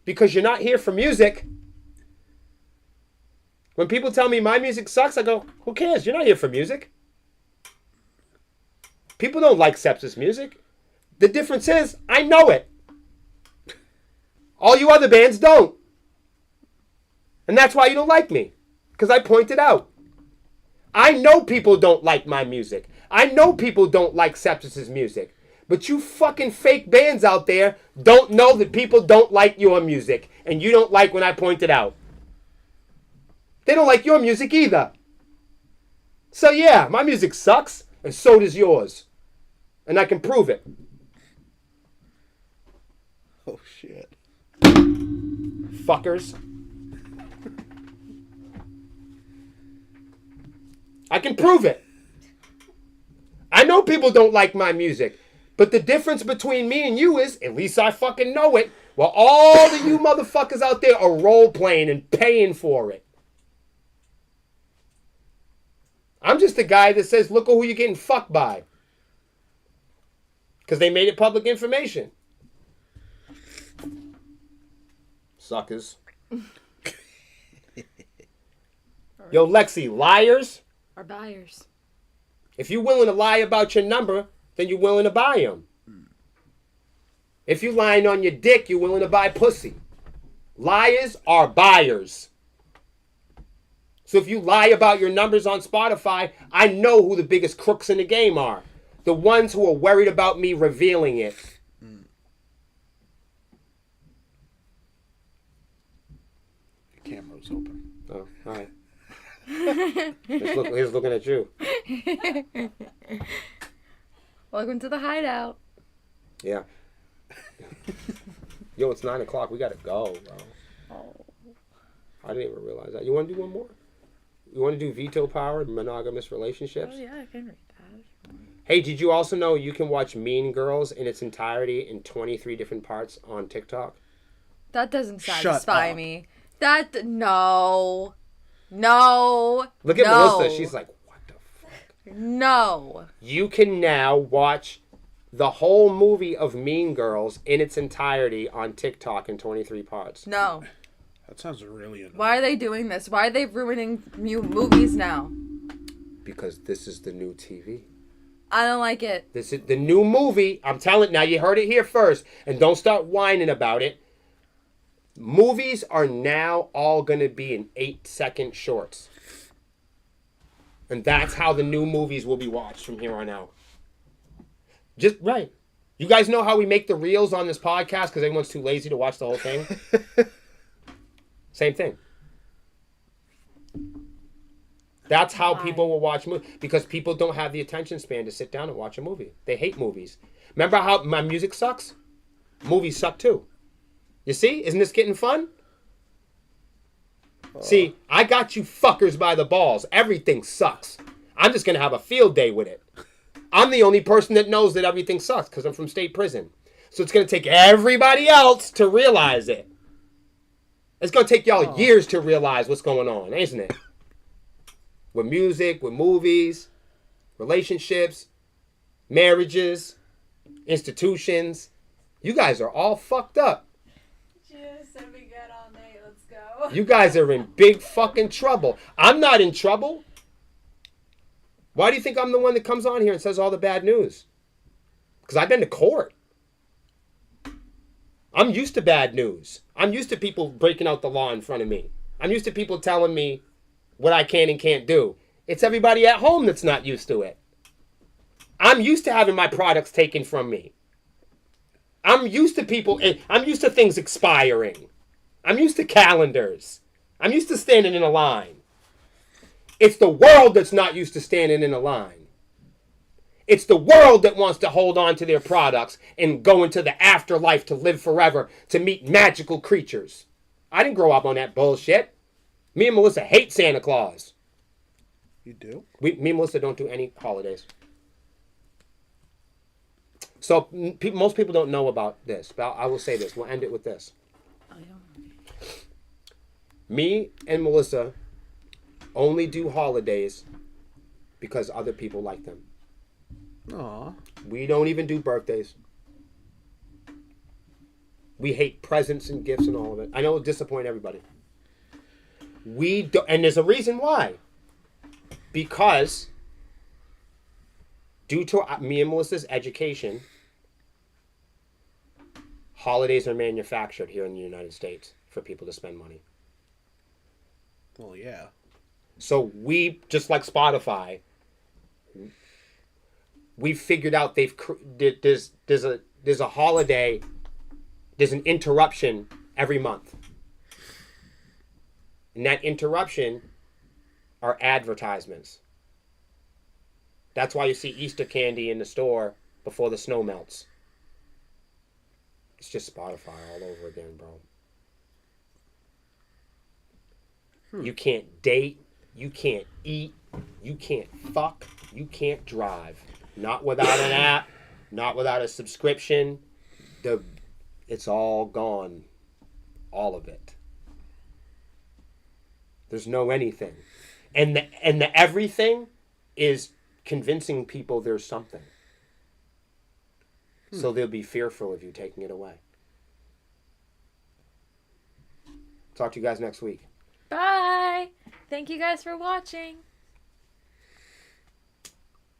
because you're not here for music. When people tell me my music sucks, I go, who cares? You're not here for music. People don't like Sepsis music. The difference is, I know it. All you other bands don't. And that's why you don't like me. Because I point it out. I know people don't like my music. I know people don't like Sepsis' music. But you fucking fake bands out there don't know that people don't like your music. And you don't like when I point it out. They don't like your music either. So yeah, my music sucks, and so does yours. And I can prove it. Oh, shit. Fuckers. I can prove it. I know people don't like my music, but the difference between me and you is, at least I fucking know it, while all of you motherfuckers out there are role-playing and paying for it. I'm just the guy that says, look at who you're getting fucked by. Because they made it public information. Suckers. Yo, Lexi, liars? Our buyers. If you're willing to lie about your number, then you're willing to buy them. If you're lying on your dick, you're willing to buy pussy. Liars are buyers. So if you lie about your numbers on Spotify, I know who the biggest crooks in the game are. The ones who are worried about me revealing it. Your camera's open. Oh, all right. He's looking at you. Welcome to the hideout. Yeah. Yo, it's 9 o'clock. We gotta go, bro. Oh. I didn't even realize that. You want to do one more? You want to do veto power, monogamous relationships? Oh, yeah, I can read that. Hey, did you also know you can watch Mean Girls in its entirety in 23 different parts on TikTok? That doesn't Shut satisfy up. me. No. No. Look at no. Melissa. She's like, what the fuck? No. You can now watch the whole movie of Mean Girls in its entirety on TikTok in 23 parts. No. That sounds really annoying. Why are they doing this? Why are they ruining movies now? Because this is the new TV. I don't like it. This is the new movie. I'm telling now, you heard it here first. And don't start whining about it. Movies are now all going to be in 8-second shorts. And that's how the new movies will be watched from here on out. Just, right. You guys know how we make the reels on this podcast because everyone's too lazy to watch the whole thing? Same thing. That's how people will watch movies. Because people don't have the attention span to sit down and watch a movie. They hate movies. Remember how my music sucks? Movies suck too. You see? Isn't this getting fun? See, I got you fuckers by the balls. Everything sucks. I'm just going to have a field day with it. I'm the only person that knows that everything sucks because I'm from state prison. So it's going to take everybody else to realize it. It's going to take y'all years to realize what's going on, isn't it? With music, with movies, relationships, marriages, institutions. You guys are all fucked up. Just said we got all night. Let's go. You guys are in big fucking trouble. I'm not in trouble. Why do you think I'm the one that comes on here and says all the bad news? Because I've been to court. I'm used to bad news. I'm used to people breaking out the law in front of me. I'm used to people telling me what I can and can't do. It's everybody at home that's not used to it. I'm used to having my products taken from me. I'm used to people, I'm used to things expiring. I'm used to calendars. I'm used to standing in a line. It's the world that's not used to standing in a line. It's the world that wants to hold on to their products and go into the afterlife to live forever, to meet magical creatures. I didn't grow up on that bullshit. Me and Melissa hate Santa Claus. You do? Me and Melissa don't do any holidays. So most people don't know about this, but I will say this. We'll end it with this. Me and Melissa only do holidays because other people like them. Aw. We don't even do birthdays. We hate presents and gifts and all of it. I know it'll disappoint everybody. We do, and there's a reason why. Because due to me and Melissa's education, holidays are manufactured here in the United States for people to spend money. Well, yeah. So we, just like Spotify, we figured out there's a holiday, there's an interruption every month. And that interruption are advertisements. That's why you see Easter candy in the store before the snow melts. It's just Spotify all over again, bro. You can't date, you can't eat, you can't fuck, you can't drive. Not without an app, not without a subscription. It's all gone. All of it. There's no anything. And the everything is convincing people there's something. So they'll be fearful of you taking it away. Talk to you guys next week. Bye. Thank you guys for watching.